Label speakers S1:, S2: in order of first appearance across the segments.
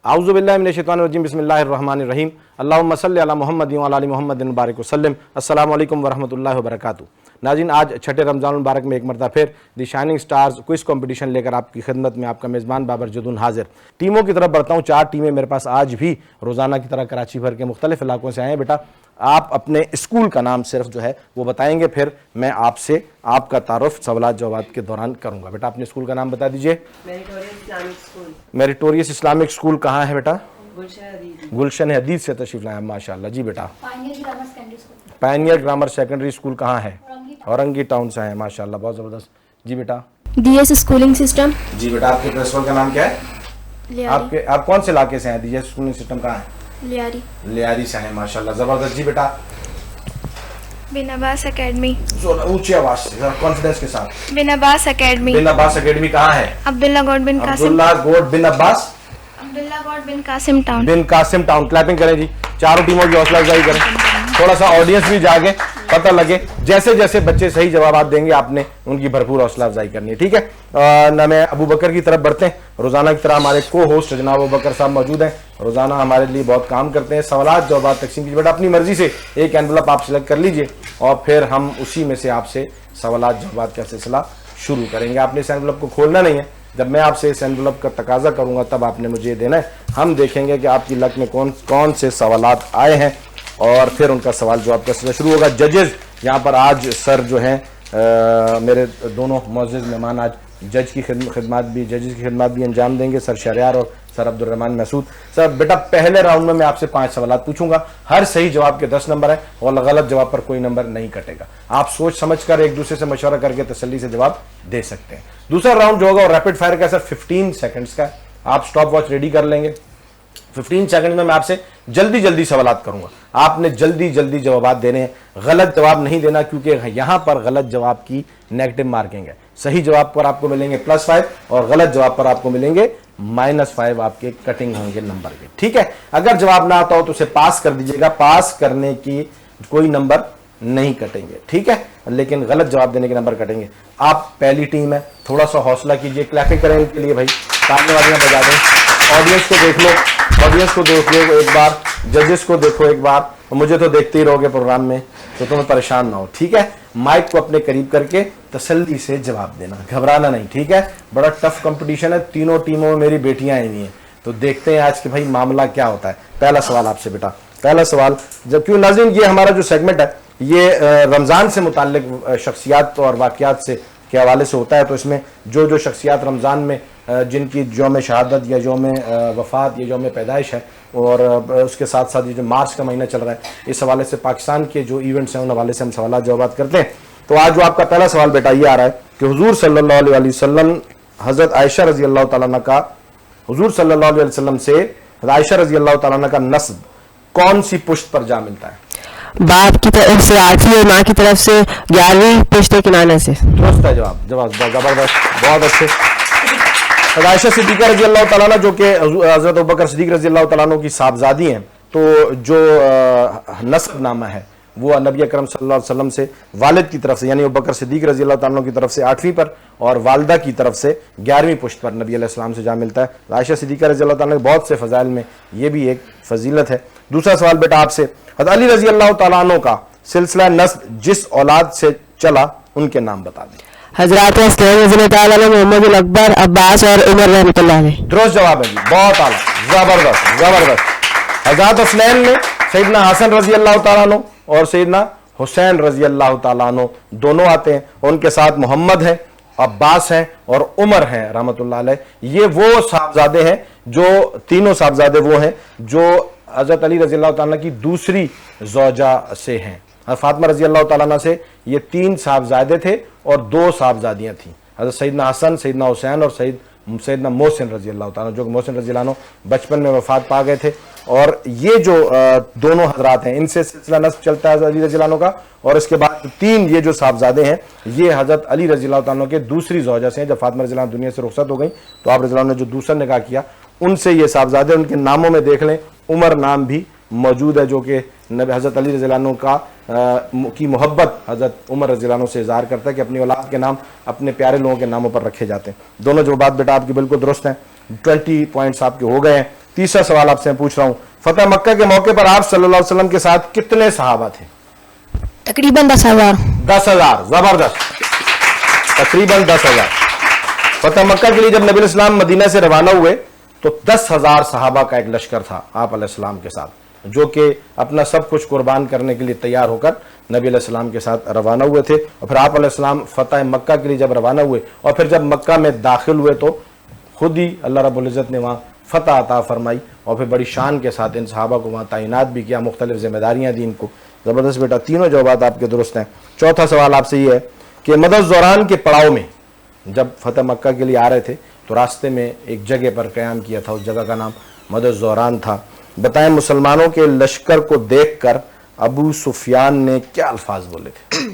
S1: आऊज़ु बिल्लाहि मिनश शैतानिर रजीम बिस्मिल्लाहिर रहमानिर रहीम अल्लाहुम्मा सल्लि अला मुहम्मद व अला आलि मुहम्मद मुबारक वसल्लम। अस्सलामु अलैकुम व रहमतुल्लाहि व बरकातुहू। नाज़रीन, आज छठे रमज़ानुल मुबारक में एक मरतबा फिर दी शाइनिंग स्टार्स क्विज़ कंपटीशन लेकर आपकी खिदमत में आपका मेज़बान बाबर जदून हाजिर। टीमों की तरफ बढ़ता हूँ। 4 टीमें मेरे पास आज भी रोज़ाना की तरह कराची भर के मुख्तलिफ इलाकों से आए हैं। बेटा, आप अपने स्कूल का नाम सिर्फ जो है वो बताएंगे, फिर मैं आपसे आपका तारुफ सवाल जवाब के दौरान करूंगा। बेटा, अपने स्कूल का नाम बता दीजिए। मेरिटोरियस इस्लामिक स्कूल कहाँ है बेटा? गुलशन हदीद से तशरीफ लाए। माशाल्लाह जी। बेटा, पायनियर ग्रामर सेकेंडरी स्कूल कहाँ है? औरंगी टाउन से है। माशाल्लाह, बहुत ज़बरदस्त जी। बेटा,
S2: डीएस स्कूलिंग सिस्टम।
S1: जी बेटा, आपके प्रिंसिपल का नाम क्या है? आप कौन से इलाके से हैं? डीएस स्कूलिंग सिस्टम कहाँ है? लियारी से हैं। माशाल्लाह, ज़बरदस्त जी। बेटा,
S3: बिन अब्बास एकेडमी।
S1: ऊंची आवाज से, कॉन्फिडेंस के साथ।
S3: बिन अब्बास एकेडमी।
S1: बिन अब्बास एकेडमी कहाँ है?
S3: अब्दुल्ला गौड बिन कासिम।
S1: अब्दुल्ला गौड बिन
S3: कासिम टाउन।
S1: बिन कासिम टाउन। क्लैपिंग करें जी। चारों टीमों की हौसला अफजाई करें। थोड़ा सा ऑडियंस भी जागे, पता लगे। जैसे जैसे बच्चे सही जवाब देंगे आपने उनकी भरपूर हौसला अफजाई करनी है, ठीक है। ना मैं अबू बकर की तरफ बढ़ते हैं। रोजाना की तरह हमारे को होस्ट जनाब अबू बकर साहब मौजूद हैं। रोजाना हमारे लिए बहुत काम करते हैं। सवालात जवाब तकसीम कीजिए। बेटा, अपनी मर्जी से एक एनवलप आप सिलेक्ट कर लीजिए और फिर हम उसी में से आपसे सवालात जवाब का सिलसिला शुरू करेंगे। आपने इस एनवलप को खोलना नहीं है। जब मैं आपसे इस एनवलप का तकाजा करूंगा तब आपने मुझे ये देना है। हम देखेंगे कि आपकी लक में कौन कौन से सवालात आए हैं और फिर उनका सवाल जवाब का सिलसिला शुरू होगा। जजेस यहाँ पर आज सर जो हैं मेरे दोनों मुअज़्ज़िज़ मेहमान आज जज की खिदमत भी अंजाम देंगे। सर शहरयार और सर अब्दुर्रहमान महसूद। सर बेटा, पहले राउंड में मैं आपसे 5 सवाल पूछूंगा। हर सही जवाब के 10 नंबर है और गलत जवाब पर कोई नंबर नहीं कटेगा। आप सोच समझ कर एक दूसरे से मशवरा करके तसल्ली से जवाब दे सकते हैं। दूसरा राउंड जो होगा रैपिड फायर का सर 15 सेकंड्स का। आप स्टॉप वॉच रेडी कर लेंगे। 15 सेकंड में मैं आपसे जल्दी जल्दी सवाल करूंगा। आपने जल्दी जल्दी जवाब देने हैं। गलत जवाब नहीं देना, क्योंकि यहां पर गलत जवाब की नेगेटिव मार्किंग है। सही जवाब पर आपको मिलेंगे +5 और गलत जवाब पर आपको मिलेंगे -5। आपके कटिंग होंगे नंबर के, ठीक है। अगर जवाब ना आता हो तो उसे पास कर दीजिएगा। पास करने की कोई नंबर नहीं कटेंगे, ठीक है, लेकिन गलत जवाब देने के नंबर कटेंगे। आप पहली टीम है, थोड़ा सा हौसला कीजिए। क्लैपिंग करें इनके लिए भाई, तालियां वालियां बजा दें। ऑडियंस को देख लो, ऑडियंस को देख लो एक बार, जजेस को देखो एक बार। मुझे तो देखते ही रहोगे प्रोग्राम में, तो तुम्हें परेशान ना हो, ठीक है। माइक को अपने करीब करके तसल्ली से जवाब देना, घबराना नहीं, ठीक है। बड़ा टफ कंपटीशन है। तीनों टीमों में मेरी बेटियां आई हुई हैं, तो देखते हैं आज के भाई मामला क्या होता है। पहला सवाल आपसे बेटा, पहला सवाल। जब क्यों नाज़रीन, ये हमारा जो सेगमेंट है ये रमज़ान से मुताल्लिक शख्सियात और वाक़यात से के हवाले से होता है। तो इसमें जो जो शख्सियात रमज़ान में जिनकी यौम शहादत या यौम वफ़ात या यौम पैदाइश है, और उसके साथ साथ ये जो मार्च का महीना चल रहा है, इस हवाले से पाकिस्तान के जो इवेंट्स हैं उन हवाले से हम सवाल जवाब करते हैं। तो आज जो आपका पहला सवाल बेटा ये आ रहा है कि हुजूर सल्लल्लाहु अलैहि वसल्लम हज़रत आयशा रज़ी अल्लाह तआला अन्हा का, हुजूर सल्लल्लाहु अलैहि वसल्लम से आयशा रज़ी अल्लाह तआला अन्हा का नस्ब कौन सी पुश्त पर जा मिलता है?
S2: बाप की तरफ से 8वीं और माँ की तरफ से 11वीं पुश्त किनारे से।
S1: दुरुस्त है जवाब। जबरदस्त, बहुत अच्छे। आयशा सिद्दीक़ा रज़ी अल्लाह तआला अन्हा जो कि हज़रत अबू बकर सिद्दीक़ रज़ी अल्लाह तआला अन्हु की साहबजादी हैं, तो जो नस्ब नामा है वो नबी अकरम सल्लल्लाहु अलैहि वसल्लम से वालिद की तरफ से यानी अबू बकर सिद्दीक़ रज़ी अल्लाह तआला अन्हु की तरफ से 8वीं पर और वालदा की तरफ से 11वीं पुश्त पर नबी अलैहि सलाम से जा मिलता है। आयशा सिद्दीक़ा रज़ी अल्लाह तआला अन्हा बहुत से फ़ज़ाइल में ये भी एक फजीलत है। दूसरा सवाल बेटा आपसे, हज़रत अली रज़ी अल्लाह तआला अन्हु का सिलसिला नस्ब जिस औलाद से चला उनके नाम बता दें।
S2: हज़रत मोहम्मद अकबर, अब्बास और उमर रहमतुल्लाह अलैह।
S1: दुरुस्त जवाब है जी, बहुत आला, जबरदस्त जबरदस्त। हज़रत हसनैन में सैयदना हसन रज़ी अल्लाह तआला अन्हु और सैयदना हुसैन रज़ी अल्लाह तआला अन्हु दोनों आते हैं। उनके साथ मोहम्मद है, अब्बास हैं और उमर हैं रहमतुल्लाह अलैह। ये वो साहबजादे हैं, जो तीनों साहबजादे वो हैं जो हज़रत अली रज़ी अल्लाह तआला की दूसरी ज़ौजा से हैं। फातिमा रज़ी अल्लाह तआला अन्हा से ये 3 साहबजादे थे और 2 साहबजादियाँ थीं, हज़रत सैयदना हसन, सैयदना हुसैन और सैयदना मोहसिन रज़ी अल्लाह तआला, जो मोहसिन रज़ी अल्लाह अन्हु बचपन में वफ़ात पा गए थे। और ये जो दोनों हजरात हैं इनसे सिलसिला नस्ब चलता है अली रज़ी अल्लाह अन्हु का। और इसके बाद 3 ये जो साहबजादे हैं ये हज़रत अली रज़ी अल्लाह तआला अन्हु के दूसरी ज़ौजा से हैं। जब फातिमा रज़ी अल्लाह अन्हा दुनिया से रुखसत हो गई तो आप रज़ी अल्लाह अन्हु ने जो दूसरा निकाह किया उनसे ये साहबजादे, उनके नामों में देख लें उमर नाम भी मौजूद है, जो कि हज़रत अली रज़ी अल्लाह अन्हु का की मोहब्बत हज़रत उमर रज़ी अल्लाह अन्हु से इज़हार करता है कि अपनी औलाद के नाम अपने प्यारे लोगों के नामों पर रखे जाते हैं। दोनों जो बात बेटा आपकी बिल्कुल दुरुस्त हैं। 20 पॉइंट्स आपके हो गए हैं। तीसरा सवाल आपसे मैं पूछ रहा हूं, फतह मक्का के मौके पर आप सल्लल्लाहु अलैहि वसल्लम के साथ कितने सहाबा थे?
S2: तकरीबन 10,000।
S1: 10,000, जबरदस्त, तकरीबन 10,000। फतह मक्का के लिए जब नबी इस्लाम मदीना से रवाना हुए तो 10,000 सहाबा का एक लश्कर था आप अलैहिस्सलाम के साथ, जो कि अपना सब कुछ कुर्बान करने के लिए तैयार होकर नबी अलैहिस्सलाम के साथ रवाना हुए थे। और फिर आप अलैहिस्सलाम फतह मक्का के लिए जब रवाना हुए और फिर जब मक्का में दाखिल हुए तो खुद ही अल्लाह रब्बुल इज़्ज़त ने वहाँ फतह अता फरमाई और फिर बड़ी शान के साथ इन सहाबा को वहाँ तैनात भी किया, मुख्तलिफ जिम्मेदारियाँ दी इनको। ज़बरदस्त बेटा, तीनों जवाब आपके दुरुस्त हैं। चौथा सवाल आपसे ये है कि मदद-उज़-ज़ौरान के पड़ाव में जब फतह मक्का के लिए आ रहे थे तो रास्ते में एक जगह पर क़याम किया था, उस जगह का नाम मदद-उज़-ज़ौरान था। बताएं मुसलमानों के लश्कर को देखकर अबू सुफियान ने क्या अल्फाज बोले थे?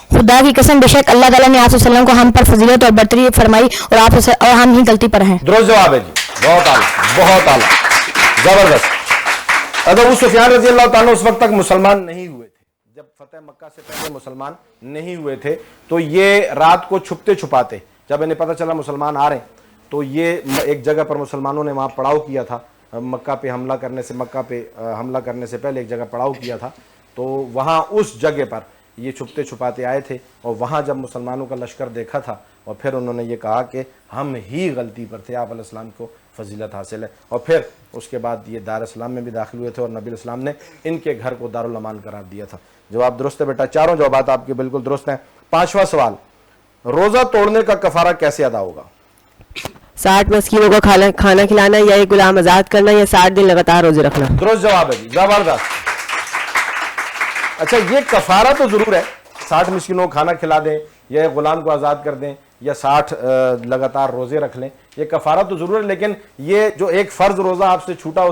S2: खुदा की कसम बेशक अल्लाह ताला ने आप वसल्लम को हम पर फजीलत और बरतरी फरमाई और हम ही गलती पर हैं।
S1: दुरुस्त जवाब है जी, बहुत आला, बहुत आला, जबरदस्त। अबू सुफियान रज़ी अल्लाह ताला उस वक्त तक मुसलमान नहीं हुए थे, जब फतेह मक्का से पहले मुसलमान नहीं हुए थे, तो ये रात को छुपते छुपाते जब इन्हें पता चला मुसलमान आ रहे हैं तो ये एक जगह पर मुसलमानों ने वहाँ पड़ाव किया था, मक्का पे हमला करने से पहले एक जगह पड़ाव किया था, तो वहाँ उस जगह पर ये छुपते छुपाते आए थे और वहाँ जब मुसलमानों का लश्कर देखा था और फिर उन्होंने ये कहा कि हम ही गलती पर थे, आप अलैहिस्सलाम को फजीलत हासिल है। और फिर उसके बाद ये दार इस्लाम में भी दाखिल हुए थे और नबी इस्लाम ने इनके घर को दारुल अमान करार दिया था। जवाब दुरुस्त है बेटा, चारों जवाब आपके बिल्कुल दुरुस्त हैं। पांचवा सवाल, रोज़ा तोड़ने का कफारा कैसे अदा होगा?
S2: 60 मस्कीनों को खाना खिलाना या एक गुलाम आजाद करना या 60 दिन लगातार रोजे रखना।
S1: दुरुस्त जवाब है जी, जबरदस्त। अच्छा, ये कफारा तो जरूर है, 60 मिस्किनों को खाना खिला दें या एक गुलाम को आज़ाद कर दें या 60 लगातार रोजे रख लें, ये कफारा तो जरूर है, लेकिन ये जो एक फ़र्ज रोज़ा आपसे छूटा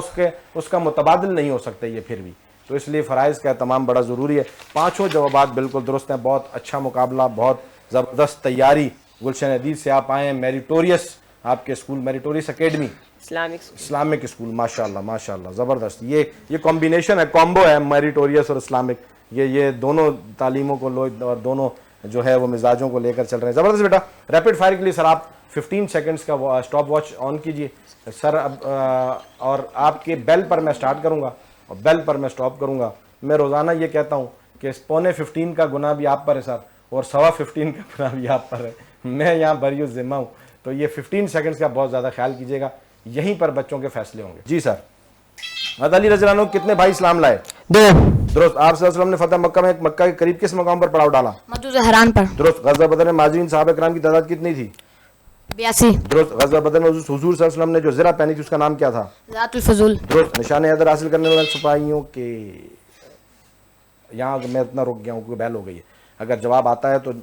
S1: उसका मुतबादिल नहीं हो सकता ये फिर भी, तो इसलिए फ़राइज़ का तमाम बड़ा ज़रूरी है। पाँचों जवाबात बिल्कुल दुरुस्त हैं। बहुत अच्छा मुकाबला, बहुत ज़बरदस्त तैयारी। गुलशन हदीद से आप आए हैं, मेरिटोरियस आपके school, meritorious academy Islamic school, माशाल्लाह माशाल्लाह, ज़बरदस्त। ये कॉम्बिनेशन है, कॉम्बो है, मेरिटोरियस और इस्लामिक, ये दोनों तालीमों को और दोनों जो है वो मिजाजों को लेकर चल रहे हैं। ज़बरदस्त बेटा। रैपिड फायर के लिए सर आप 15 सेकंड्स का स्टॉप वॉच ऑन कीजिए सर। अब और आपके बेल पर मैं स्टार्ट करूँगा और बेल पर मैं स्टॉप करूँगा। मैं रोज़ाना ये कहता हूँ कि पौने 15 का गुनाह भी आप पर है सर और 15.25 का गुनाह भी आप पर है, मैं यहाँ बरी ज़िम्मा हूँ, तो ये 15 सेकंड्स का बहुत ज़्यादा ख्याल कीजिएगा, यहीं पर बच्चों के फैसले होंगे। जी सर। हज़रत अली रज़ी अल्लाह अन्हु कितने भाई इस्लाम लाए?
S2: 2।
S1: दुरुस्त। आप सल्लल्लाहु अलैहि वसल्लम ने फतह मक्का के करीब किस मकाम पर पड़ाव डाला?
S2: मदीना हरान पर।
S1: दुरुस्त। ग़ज़वा बदर में माज़रीन सहाबा किराम की तादाद कितनी थी?
S2: 82।
S1: दुरुस्त। ग़ज़वा बदर में हुज़ूर सल्लल्लाहु अलैहि वसल्लम ने जो ज़रा पहनी थी उसका नाम क्या था?
S2: ज़ातुल फ़ज़ूल।
S1: दुरुस्त। निशान हैदर हासिल करने वाले सिपाहियों के, यहाँ मैं इतना रुक गया हूँ क्योंकि बैल हो गई है। अगर जवाब आता है तो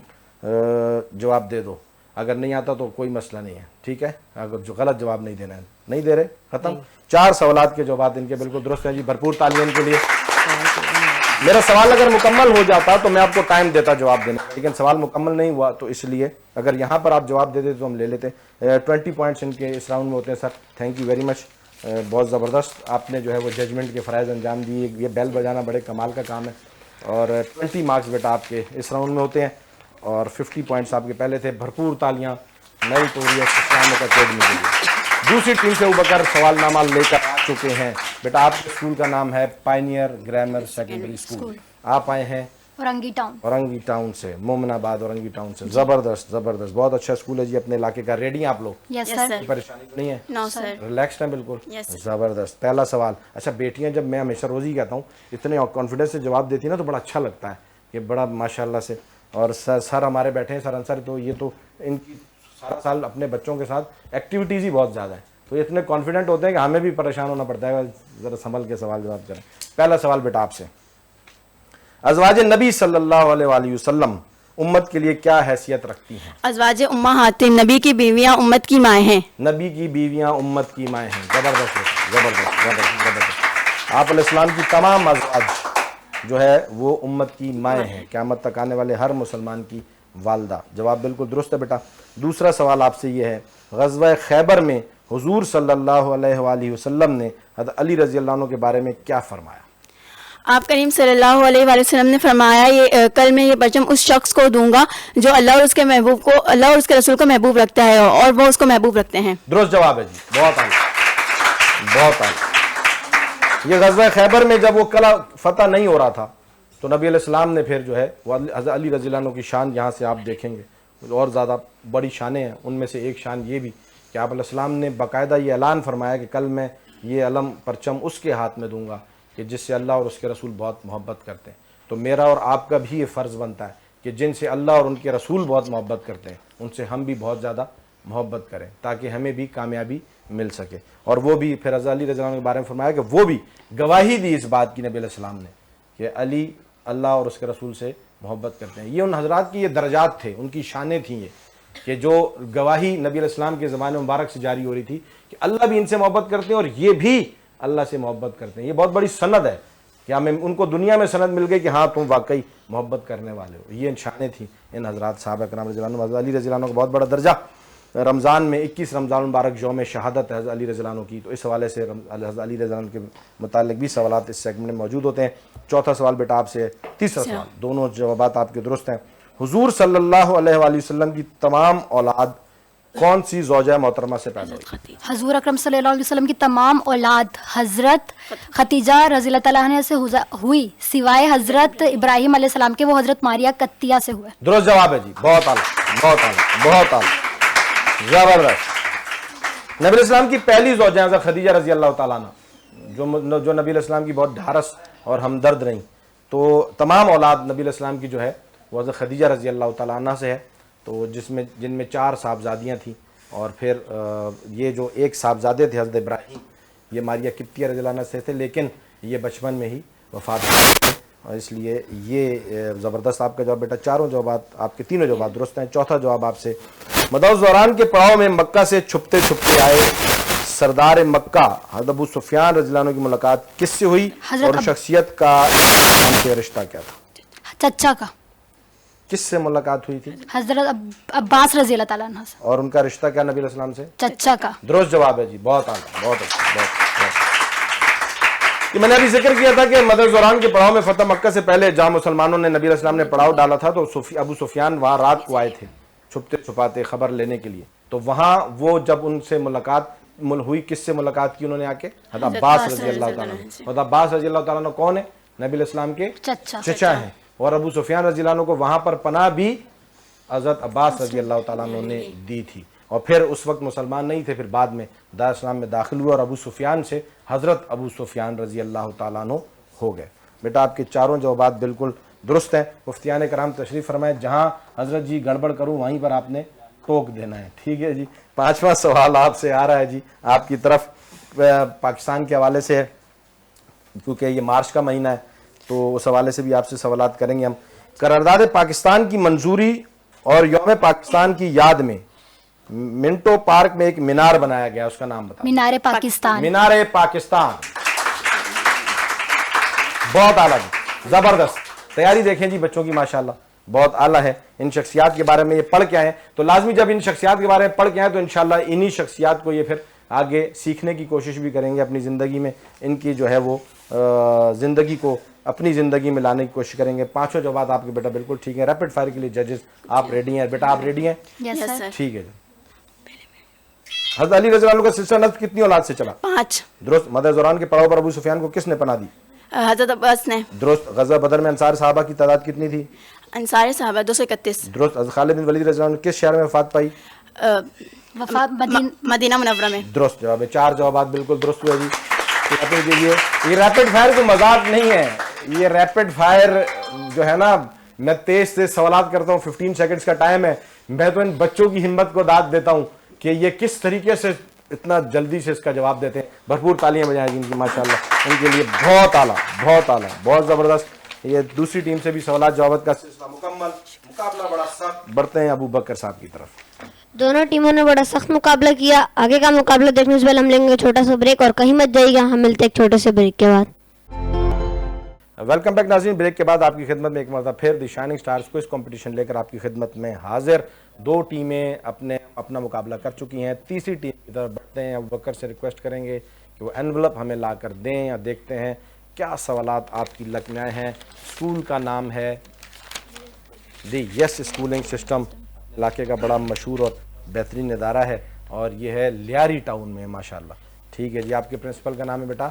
S1: जवाब दे दो, अगर नहीं आता तो कोई मसला नहीं है, ठीक है। अगर जो गलत जवाब नहीं देना है, नहीं दे रहे, खत्म। 4 सवालात के जवाब इनके बिल्कुल दुरुस्त हैं जी, भरपूर तालियां के लिए। मेरा सवाल अगर मुकम्मल हो जाता तो मैं आपको टाइम देता जवाब देने, लेकिन सवाल मुकम्मल नहीं हुआ, तो इसलिए अगर यहाँ पर आप जवाब दे देते तो हम ले लेते। 20 पॉइंट्स इनके इस राउंड में होते हैं sir. Thank you very much, बहुत ज़बरदस्त आपने जो है वो जजमेंट के फ़राइज़ अंजाम दिए। ये बेल बजाना बड़े कमाल का काम है। और 20 मार्क्स बेटा आपके इस राउंड में होते हैं और 50 पॉइंट्स आपके पहले थे। भरपूर तालियां मेरिटोरियस इस्लामिक एकेडमी के लिए। दूसरी टीम से अबूबकर सवालनामा लेकर आ चुके हैं। बेटा आपके स्कूल का नाम है पायनियर ग्रामर सेकेंडरी स्कूल। आप आए हैं औरंगी टाउन से, मोमिनाबाद औरंगी टाउन से। ज़बरदस्त ज़बरदस्त, बहुत अच्छा स्कूल है जी, अपने इलाके का। रेडी हैं आप लोग?
S4: Yes sir.
S1: परेशानी तो नहीं है?
S4: No sir.
S1: रिलैक्स्ड हैं बिल्कुल?
S4: यस।
S1: ज़बरदस्त। पहला सवाल, अच्छा बेटियां, जब मैं हमेशा रोज़ ही कहता हूँ इतने कॉन्फिडेंस से जवाब देती है ना तो बड़ा अच्छा लगता है, ये बड़ा माशाल्लाह से। और सर हमारे बैठे हैं, सर अंसारी, तो ये तो इनकी सारा साल अपने बच्चों के साथ एक्टिविटीज़ ही बहुत ज़्यादा है, तो ये इतने कॉन्फिडेंट होते हैं कि हमें भी परेशान होना पड़ता है। ज़रा संभल के सवाल जवाब करें। पहला सवाल बेटा आपसे, अज़वाज नबी सल्लल्लाहु अलैहि वसल्लम उम्मत के लिए क्या हैसियत रखती हैं?
S4: अज़वाज उम्महातिन, नबी की बीवियां उम्मत की माएँ हैं।
S1: नबी की बीवियां उम्मत की माएँ हैं। ज़बरदस्त ज़बरदस्त ज़बरदस्त ज़बरदस्त। आप अलैहिस्सलाम की तमाम अज़वाज जो है वो उम्मत की माएँ हैं, क़यामत तक आने वाले हर मुसलमान की वालदा। जवाब बिल्कुल दुरुस्त है बेटा। दूसरा सवाल आपसे ये है, ग़ज़वा खैबर में हुज़ूर सल्लल्लाहु अलैहि वसल्लम ने हज़रत अली रज़ी अल्लाह अन्हु के बारे में क्या फरमाया?
S4: आप करीम सल्लल्लाहु अलैहि वसल्लम ने फरमाया, ये कल मैं ये परचम उस शख्स को दूंगा जो अल्लाह और उसके महबूब को, अल्लाह और उसके रसूल को महबूब रखता है और वो उसको महबूब रखते हैं।
S1: दुरुस्त जवाब है जी, बहुत आला بہت اعلیٰ. یہ غزوہ خیبر میں جب وہ قلعہ فتح نہیں ہو رہا تھا تو نبی علیہ السلام نے پھر جو ہے وہ حضرت علی رضی اللہ عنہ کی شان یہاں سے آپ دیکھیں گے اور زیادہ بڑی شانیں ہیں. ان میں سے ایک شان یہ بھی کہ آپ علیہ السلام نے باقاعدہ یہ اعلان فرمایا کہ کل میں یہ علم پرچم اس کے ہاتھ میں دوں گا کہ جس سے اللہ اور اس کے رسول بہت محبت کرتے ہیں. تو میرا اور آپ کا بھی یہ فرض بنتا ہے کہ جن سے اللہ اور ان کے رسول بہت محبت کرتے ہیں ان سے ہم بھی بہت زیادہ محبت کریں تاکہ ہمیں بھی کامیابی مل سکے. اور وہ بھی پھر حضرت علی رضی اللہ عنہ کے بارے میں فرمایا کہ وہ بھی گواہی دی اس بات کی نبی علیہ السلام نے کہ علی اللہ اور اس کے رسول سے محبت کرتے ہیں. یہ ان حضرات کی یہ درجات تھے, ان کی شانیں تھیں یہ کہ جو گواہی نبی علیہ السلام کے زمانے مبارک سے جاری ہو رہی تھی کہ اللہ بھی ان سے محبت کرتے ہیں اور یہ بھی اللہ سے محبت کرتے ہیں. یہ بہت بڑی سند ہے کہ ہمیں ان کو دنیا میں سند مل گئی کہ ہاں تم واقعی محبت کرنے والے ہو. یہ شانیں تھیں ان حضرات صحابہ کرام رضی اللہ عنہ. حضرت علی رضی اللہ عنہ کا بہت بڑا درجہ. رمضان میں 21 رمضان مبارک یوم شہادت ہے حضرت علی رضی اللہ عنہ کی, تو اس حوالے سے حضرت علی رضی اللہ عنہ کے متعلق بھی سوالات اس سیگمنٹ میں موجود ہوتے ہیں. چوتھا سوال بیٹا آپ سے, تیسرا سوال, دونوں جوابات آپ کے درست ہیں. حضور صلی اللہ علیہ وآلہ وسلم کی تمام اولاد کون سی زوجہ محترمہ سے پیدا ہوئی؟
S2: حضور اکرم صلی اللہ علیہ وسلم کی تمام اولاد حضرت خدیجہ رضی اللہ تعالیٰ عنہ سے ہوئی سوائے حضرت ابراہیم علیہ السلام کے, وہ حضرت ماریہ قبطیہ سے ہوئے.
S1: درست جواب ہے جی, بہت اعلیٰ بہت اعلیٰ بہت اعلیٰ, زبردست. نبی علیہ السلام کی پہلی زوجہ حضرت خدیجہ رضی اللہ تعالیٰ عنہ جو نبی علیہ السلام کی بہت ڈھارس اور ہمدرد رہیں. تو تمام اولاد نبی علیہ السلام کی جو ہے وہ حضرت خدیجہ رضی اللہ تعالیٰ عنہ سے ہے. تو جن میں 4 صاحبزادیاں تھیں اور پھر یہ جو ایک صاحبزادے تھے حضرت ابراہیم, یہ ماریہ قبطیہ رضی اللہ عنہ سے تھے لیکن یہ بچپن میں ہی وفات ہو گئے اور اس لیے یہ زبردست آپ کا جواب بیٹا. چاروں جوابات آپ کے, تینوں جوابات درست ہیں. چوتھا جواب آپ سے, مدعو دوران کے پڑاؤ میں مکہ سے چھپتے چھپتے آئے سردار مکہ حضرت ابو سفیان رضی اللہ عنہ کی ملاقات کس سے ہوئی اور شخصیت کا ان سے رشتہ کیا تھا؟
S2: چچا کا.
S1: کس سے ملاقات ہوئی تھی؟
S2: حضرت عباس رضی اللہ تعالیٰ عنہ سے.
S1: اور ان کا رشتہ کیا نبی علیہ السلام سے؟
S2: چچا کا.
S1: درست جواب ہے جی, بہت اعلیٰ, بہت اچھا. کہ میں نے ابھی ذکر کیا تھا کہ مدعو دوران کے پڑاؤ میں فتح مکہ سے پہلے جہاں مسلمانوں نے نبی علیہ السلام نے پڑاؤ ڈالا تھا تو ابو سفیان وہاں رات کو آئے تھے چھپتے چھپاتے خبر لینے کے لیے. تو وہاں وہ جب ان سے ملاقات ہوئی, کس سے ملاقات کی انہوں نے آ کے؟ حضرت عباس رضی اللہ تعالیٰ عنہ. حضرت عباس رضی اللہ تعالیٰ عنہ کون ہے؟ نبی علیہ السلام کے چچا ہیں. اور ابو سفیان رضی اللہ عنہ کو وہاں پر پناہ بھی حضرت عباس رضی اللہ تعالیٰ عنہ نے دی تھی. اور پھر اس وقت مسلمان نہیں تھے, پھر بعد میں دار اسلام میں داخل ہوئے اور ابو سفیان سے حضرت ابو سفیان رضی اللہ تعالیٰ عنہ ہو گئے. بیٹا آپ کے چاروں جوابات بالکل درست ہیں. مفتیان کرام تشریف فرمائیں, جہاں حضرت جی گڑبڑ کروں وہیں پر آپ نے ٹوک دینا ہے, ٹھیک ہے جی. 5واں سوال آپ سے آ رہا ہے جی آپ کی طرف, پاکستان کے حوالے سے ہے کیونکہ یہ مارچ کا مہینہ ہے تو اس حوالے سے بھی آپ سے سوالات کریں گے ہم. قرارداد پاکستان کی منظوری اور یوم پاکستان کی یاد میں منٹو پارک میں ایک مینار بنایا گیا, اس کا نام بتائیں.
S2: مینار پاکستان.
S1: مینار پاکستان, بہت اعلیٰ جی, زبردست. تیاری دیکھیں جی بچوں کی ماشاءاللہ بہت اعلیٰ ہے. ان شخصیات کے بارے میں یہ پڑھ کے آئے تو لازمی جب ان شخصیات کے بارے میں پڑھ کے آئے تو انشاءاللہ انہی شخصیات کو یہ پھر آگے سیکھنے کی کوشش بھی کریں گے اپنی زندگی میں, ان کی جو ہے وہ زندگی کو اپنی زندگی میں لانے کی کوشش کریں گے. 5 جوابات آپ کے بیٹا بالکل ٹھیک ہیں. ریپڈ فائر کے لیے ججز آپ ریڈی ہیں بیٹا؟ آپ ریڈی ہیں؟
S2: یس سر.
S1: ٹھیک ہے جی. حضرت علی رضی اللہ عنہ کا سلسلہ نسب کتنی اولاد سے چلا؟
S4: 5.
S1: درست. مدعو دوران کے پڑاؤ پر ابو سفیان کو کس نے پناہ دی؟
S4: حضرت عباس نے.
S1: درست. غزوہ بدر میں انصار صحابہ کی تعداد کتنی تھی؟
S4: انصار صحابہ 231.
S1: درست. حضرت خالد بن ولید رضی اللہ عنہ کس شہر میں وفات پائی؟
S4: مدینہ منورہ میں.
S1: درست جواب ہے. 4 جوابات بالکل درست ہوئے جی. یہ ریپڈ فائر کوئی مذاق نہیں ہے, یہ ریپڈ فائر جو ہے نا میں تیز سوالات کرتا ہوں, 15 سیکنڈز کا ٹائم ہے. میں تو ان بچوں کی ہمت کو داد دیتا ہوں کہ یہ کس طریقے سے اتنا جلدی سے اس کا جواب دیتے ہیں. بھرپور تالیاں بجائیں جن کی ماشاءاللہ, ان کے لیے بہت اعلیٰ بہت اعلیٰ بہت زبردست. یہ دوسری ٹیم سے بھی سوالات جوابات کا سلسلہ مکمل. مقابلہ بڑا سخت. بڑھتے ہیں ابو بکر صاحب کی طرف.
S5: دونوں ٹیموں نے بڑا سخت مقابلہ کیا. آگے کا مقابلہ دیکھنے سے پہلے ہم لیں گے چھوٹا سا بریک اور کہیں مت جائیے گا, ہم ملتے ہیں ایک چھوٹے سے بریک کے بعد.
S1: ویلکم بیک ناظرین. بریک کے بعد آپ کی خدمت میں ایک مرتبہ پھر دی شائننگ سٹارز کو اس کمپٹیشن لے کر آپ کی خدمت میں حاضر. 2 ٹیمیں اپنا مقابلہ کر چکی ہیں. تیسری ٹیم کی طرف بڑھتے ہیں. ابو بکر سے ریکویسٹ کریں گے کہ وہ انویلپ ہمیں لا کر دیں یا دیکھتے ہیں کیا سوالات آپ کی لک میں آئے ہیں. اسکول کا نام ہے دی یس اسکولنگ سسٹم. علاقے کا بڑا مشہور اور بہترین ادارہ ہے اور یہ ہے لیاری ٹاؤن میں ماشاءاللہ, ٹھیک ہے جی. آپ کے پرنسپل کا نام ہے بیٹا؟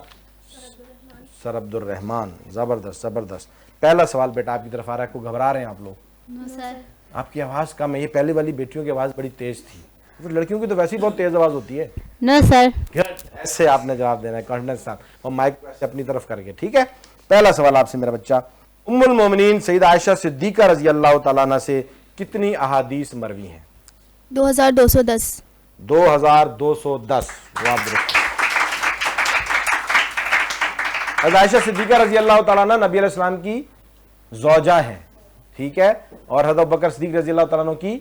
S1: سر عبد الرحمان. زبردست زبردست. پہلا سوال بیٹا آپ کی طرف آ رہا ہے. کو گھبرا رہے ہیں آپ لوگ؟ آپ کی آواز کم ہے. یہ پہلی والی بیٹیوں کی آواز بڑی تیز تھی, لڑکیوں کی تو ویسے ہی بہت تیز آواز ہوتی ہے.
S5: نو سر.
S1: ایسے آپ نے جواب دینا ہے کانفیڈنس ساتھ, اور مائک کو ایسے اپنی طرف کر کے. ٹھیک ہے, پہلا سوال آپ سے میرا بچہ, ام المومنین سیدہ عائشہ صدیقہ رضی اللہ تعالیٰ عنہ سے کتنی احادیث مروی ہیں؟
S4: 2210.
S1: 2210. جواب درست. حضرت عائشہ صدیقہ رضی اللہ تعالیٰ عنہ نبی علیہ السلام کی زوجہ ہیں, ٹھیک ہے, اور حضرت ابوبکر صدیق رضی اللہ تعالیٰ عنہ کی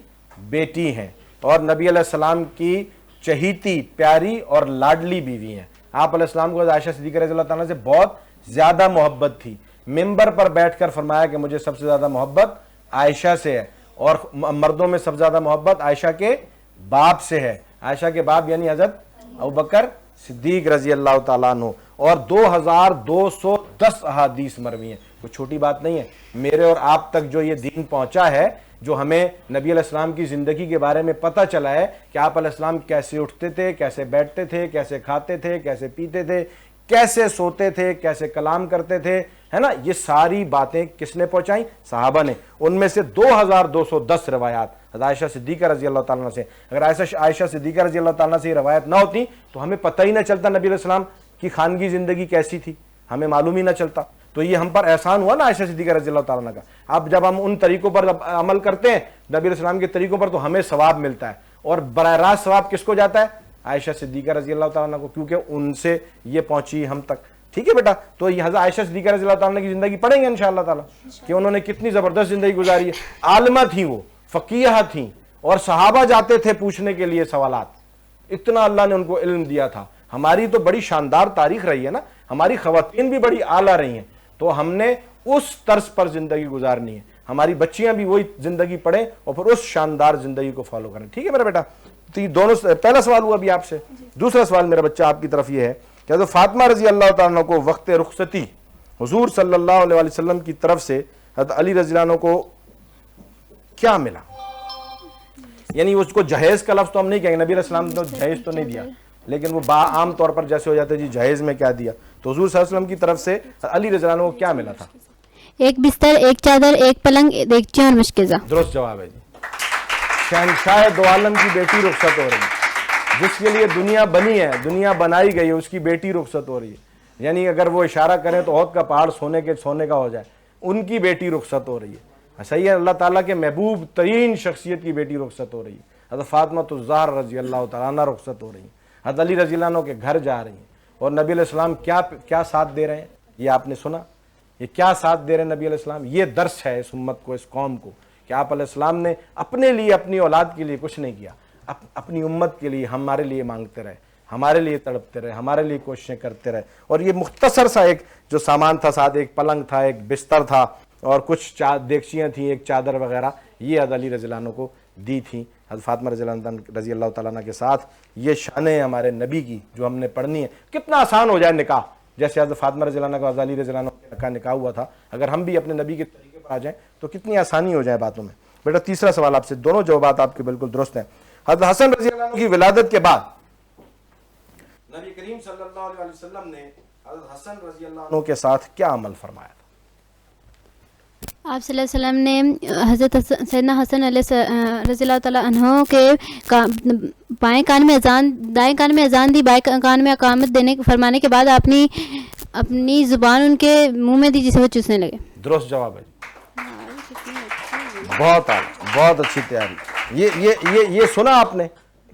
S1: بیٹی ہیں, اور نبی علیہ السلام کی چہیتی پیاری اور لاڈلی بیوی ہیں. آپ علیہ السلام کو حضرت عائشہ صدیقہ رضی اللہ تعالیٰ عنہ سے بہت زیادہ محبت تھی. ممبر پر بیٹھ کر فرمایا کہ مجھے سب سے زیادہ محبت عائشہ سے ہے, اور مردوں میں سب سے زیادہ محبت عائشہ کے باپ سے ہے. عائشہ کے باپ یعنی حضرت ابوبکر صدیق رضی اللہ تعالیٰ عنہ, اور 2210 احادیث مروی ہیں. کوئی چھوٹی بات نہیں ہے. میرے اور آپ تک جو یہ دین پہنچا ہے, جو ہمیں نبی علیہ السلام کی زندگی کے بارے میں پتہ چلا ہے کہ آپ علیہ السلام کیسے اٹھتے تھے, کیسے بیٹھتے تھے, کیسے کھاتے تھے, کیسے پیتے تھے, کیسے سوتے تھے, کیسے کلام کرتے تھے, ہے نا, یہ ساری باتیں کس نے پہنچائیں؟ صحابہ نے. ان میں سے 2210 روایات حضرت عائشہ صدیقہ رضی اللہ تعالیٰ عنہ سے. اگر عائشہ صدیقہ رضی اللہ تعالیٰ عنہ سے یہ روایت نہ ہوتی تو ہمیں پتہ ہی نہ چلتا نبی علیہ السلام کی خانگی زندگی کیسی تھی, ہمیں معلوم ہی نہ چلتا. تو یہ ہم پر احسان ہوا نا عائشہ صدیقہ رضی اللہ تعالیٰ عنہ کا. اب جب ہم ان طریقوں پر عمل کرتے ہیں نبی علیہ السلام کے طریقوں پر, تو ہمیں ثواب ملتا ہے, اور براہ راست ثواب کس کو جاتا ہے؟ عائشہ صدیقہ رضی اللہ تعالیٰ عنہ کو, کیونکہ ان سے یہ پہنچی ہم تک. ٹھیک ہے بیٹا, تو یہ حضرت عائشہ صدیقہ رضی اللہ تعالیٰ عنہ کی زندگی پڑھیں گے انشاءاللہ تعالیٰ کہ انہوں نے کتنی زبردست زندگی گزاری ہے. عالمہ تھیں, وہ فقیہ تھیں, اور صحابہ جاتے تھے پوچھنے کے لیے سوالات. اتنا اللہ نے ان کو علم دیا تھا. ہماری تو بڑی شاندار تاریخ رہی ہے نا, ہماری خواتین بھی بڑی اعلیٰ رہی ہیں, تو ہم نے اس طرز پر زندگی گزارنی ہے. ہماری بچیاں بھی وہی زندگی پڑھیں اور پھر اس شاندار زندگی کو فالو کریں. ٹھیک ہے میرا بیٹا, تو یہ دونوں, پہلا سوال ہوا ابھی آپ سے. دوسرا سوال میرا بچہ آپ کی طرف یہ ہے کہ حضرت فاطمہ رضی اللہ تعالیٰ عنہ کو وقت رخصتی حضور صلی اللہ علیہ وسلم کی طرف سے حضرت علی رضی اللہ عنہ کو کیا ملا؟ یعنی اس کو جہیز کا لفظ تو ہم نہیں کہیں گے, نبی علیہ السلام نے جہیز تو نہیں دیا, لیکن وہ عام طور پر جیسے ہو جاتا ہے جی جہیز میں کیا دیا, تو حضور صلی اللہ علیہ وسلم کی طرف سے علی رضی اللہ عنہ کو کیا ملا تھا؟
S5: ایک بستر, ایک چادر, ایک پلنگ, دیگچی اور مشکزہ.
S1: درست جواب ہے جی. شہنشاہ دو عالم کی بیٹی رخصت ہو رہی ہے, جس کے لیے دنیا بنی ہے, دنیا بنائی گئی ہے, اس کی بیٹی رخصت ہو رہی ہے. یعنی اگر وہ اشارہ کریں تو عہد کا پہاڑ سونے کا ہو جائے, ان کی بیٹی رخصت ہو رہی ہے. صحیح ہے, اللہ تعالیٰ کے محبوب ترین شخصیت کی بیٹی رخصت ہو رہی ہے. حضرت فاطمہ الزہرا رضی اللہ تعالیٰ عنہ رخصت ہو رہی ہیں, حضرت علی رضی اللہ عنہ کے گھر جا رہی ہیں, اور نبی علیہ السلام کیا ساتھ دے رہے ہیں, یہ آپ نے سنا, یہ کیا ساتھ دے رہے ہیں نبی علیہ السلام. یہ درس ہے اس امت کو, اس قوم کو, کہ آپ علیہ السلام نے اپنے لیے, اپنی اولاد کے لیے کچھ نہیں کیا, اپنی امت کے لیے, ہمارے لیے مانگتے رہے, ہمارے لیے تڑپتے رہے, ہمارے لیے کوششیں کرتے رہے. اور یہ مختصر سا ایک جو سامان تھا ساتھ, ایک پلنگ تھا, ایک بستر تھا, اور کچھ دیگچیاں تھیں, ایک چادر وغیرہ, یہ حضرت علی رضی اللہ عنہ کو دی تھیں. حضرت فاطمہ رضی اللہ تعالیٰ عنہ کے ساتھ یہ شان ہے ہمارے نبی کی جو ہم نے پڑھنی ہے. کتنا آسان ہو جائے نکاح, جیسے حضرت فاطمہ رضی اللہ عنہ کا حضرت علی رضی اللہ عنہ کا نکاح ہوا تھا, اگر ہم بھی اپنے نبی کے طریقے پر آ جائیں تو کتنی آسانی ہو جائے باتوں میں. بیٹا تیسرا سوال آپ سے, دونوں جوابات آپ کے بالکل درست ہیں. حضرت حسن رضی اللہ عنہ کی ولادت کے بعد نبی کریم صلی اللہ علیہ وسلم نے حضرت حسن رضی اللہ عنہ کے ساتھ کیا عمل فرمایا تھا؟
S5: آپ صلی اللہ علیہ وسلم نے حضرت سیدنا حسن رضی اللہ تعالیٰ عنہ کے بائیں کان میں اذان, دائیں کان میں اذان دی, بائیں کان میں اقامت دینے فرمانے کے بعد اپنی زبان ان کے منہ میں دی جسے وہ چوسنے لگے. درست
S1: جواب ہے جی, بہت بہت اچھی تیاری. یہ سنا آپ نے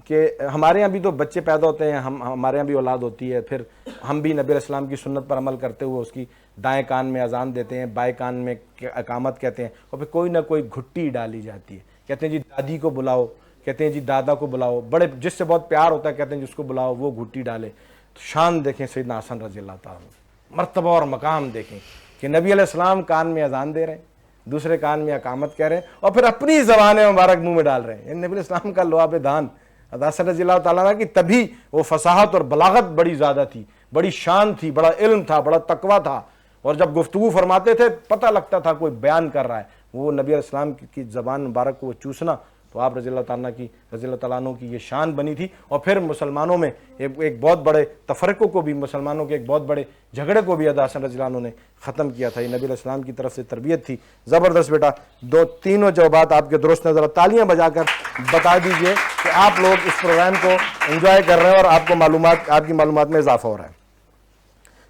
S1: کہ ہمارے یہاں بھی تو بچے پیدا ہوتے ہیں, ہمارے یہاں بھی اولاد ہوتی ہے, پھر ہم بھی نبی علیہ السلام کی سنت پر عمل کرتے ہوئے اس کی دائیں کان میں اذان دیتے ہیں, بائیں کان میں اقامت کہتے ہیں, اور پھر کوئی نہ کوئی گھٹی ڈالی جاتی ہے. کہتے ہیں جی دادی کو بلاؤ, کہتے ہیں جی دادا کو بلاؤ, بڑے جس سے بہت پیار ہوتا ہے کہتے ہیں جس کو بلاؤ وہ گھٹی ڈالے. تو شان دیکھیں سیدنا حسن رضی اللہ تعالیٰ, مرتبہ اور مقام دیکھیں کہ نبی علیہ السلام کان میں اذان دے رہے ہیں, دوسرے کان میں اقامت کہہ رہے ہیں, اور پھر اپنی زبان مبارک منہ میں ڈال رہے ہیں. نبی علیہ السلام کا لعاب دہن حسن رضی اللہ تعالیٰ عنہ کی, تبھی وہ فصاحت اور بلاغت بڑی زیادہ تھی, بڑی شان تھی, بڑا علم تھا, بڑا تقویٰ تھا, اور جب گفتگو فرماتے تھے پتہ لگتا تھا کوئی بیان کر رہا ہے. وہ نبی علیہ السلام کی زبان مبارک کو چوسنا तो आप रज़ी अल्लाह ताला अन्हु की ये शान बनी थी। और फिर मुसलमानों में एक बहुत बड़े तफरक़ों को भी, मुसलमानों के एक बहुत बड़े झगड़े को भी अदा हसन रज़ी अल्लाह अन्हु ने ख़त्म किया था। ये नबी अलैहिस्सलाम की तरफ से तरबियत थी। ज़बरदस्त बेटा, दो तीनों जवाबात आपके दुरुस्त हैं। ज़रा तालियां बजाकर बता दीजिए कि आप लोग इस प्रोग्राम को एंजॉय कर रहे हैं और आपकी मालूमात में इजाफा हो रहा है।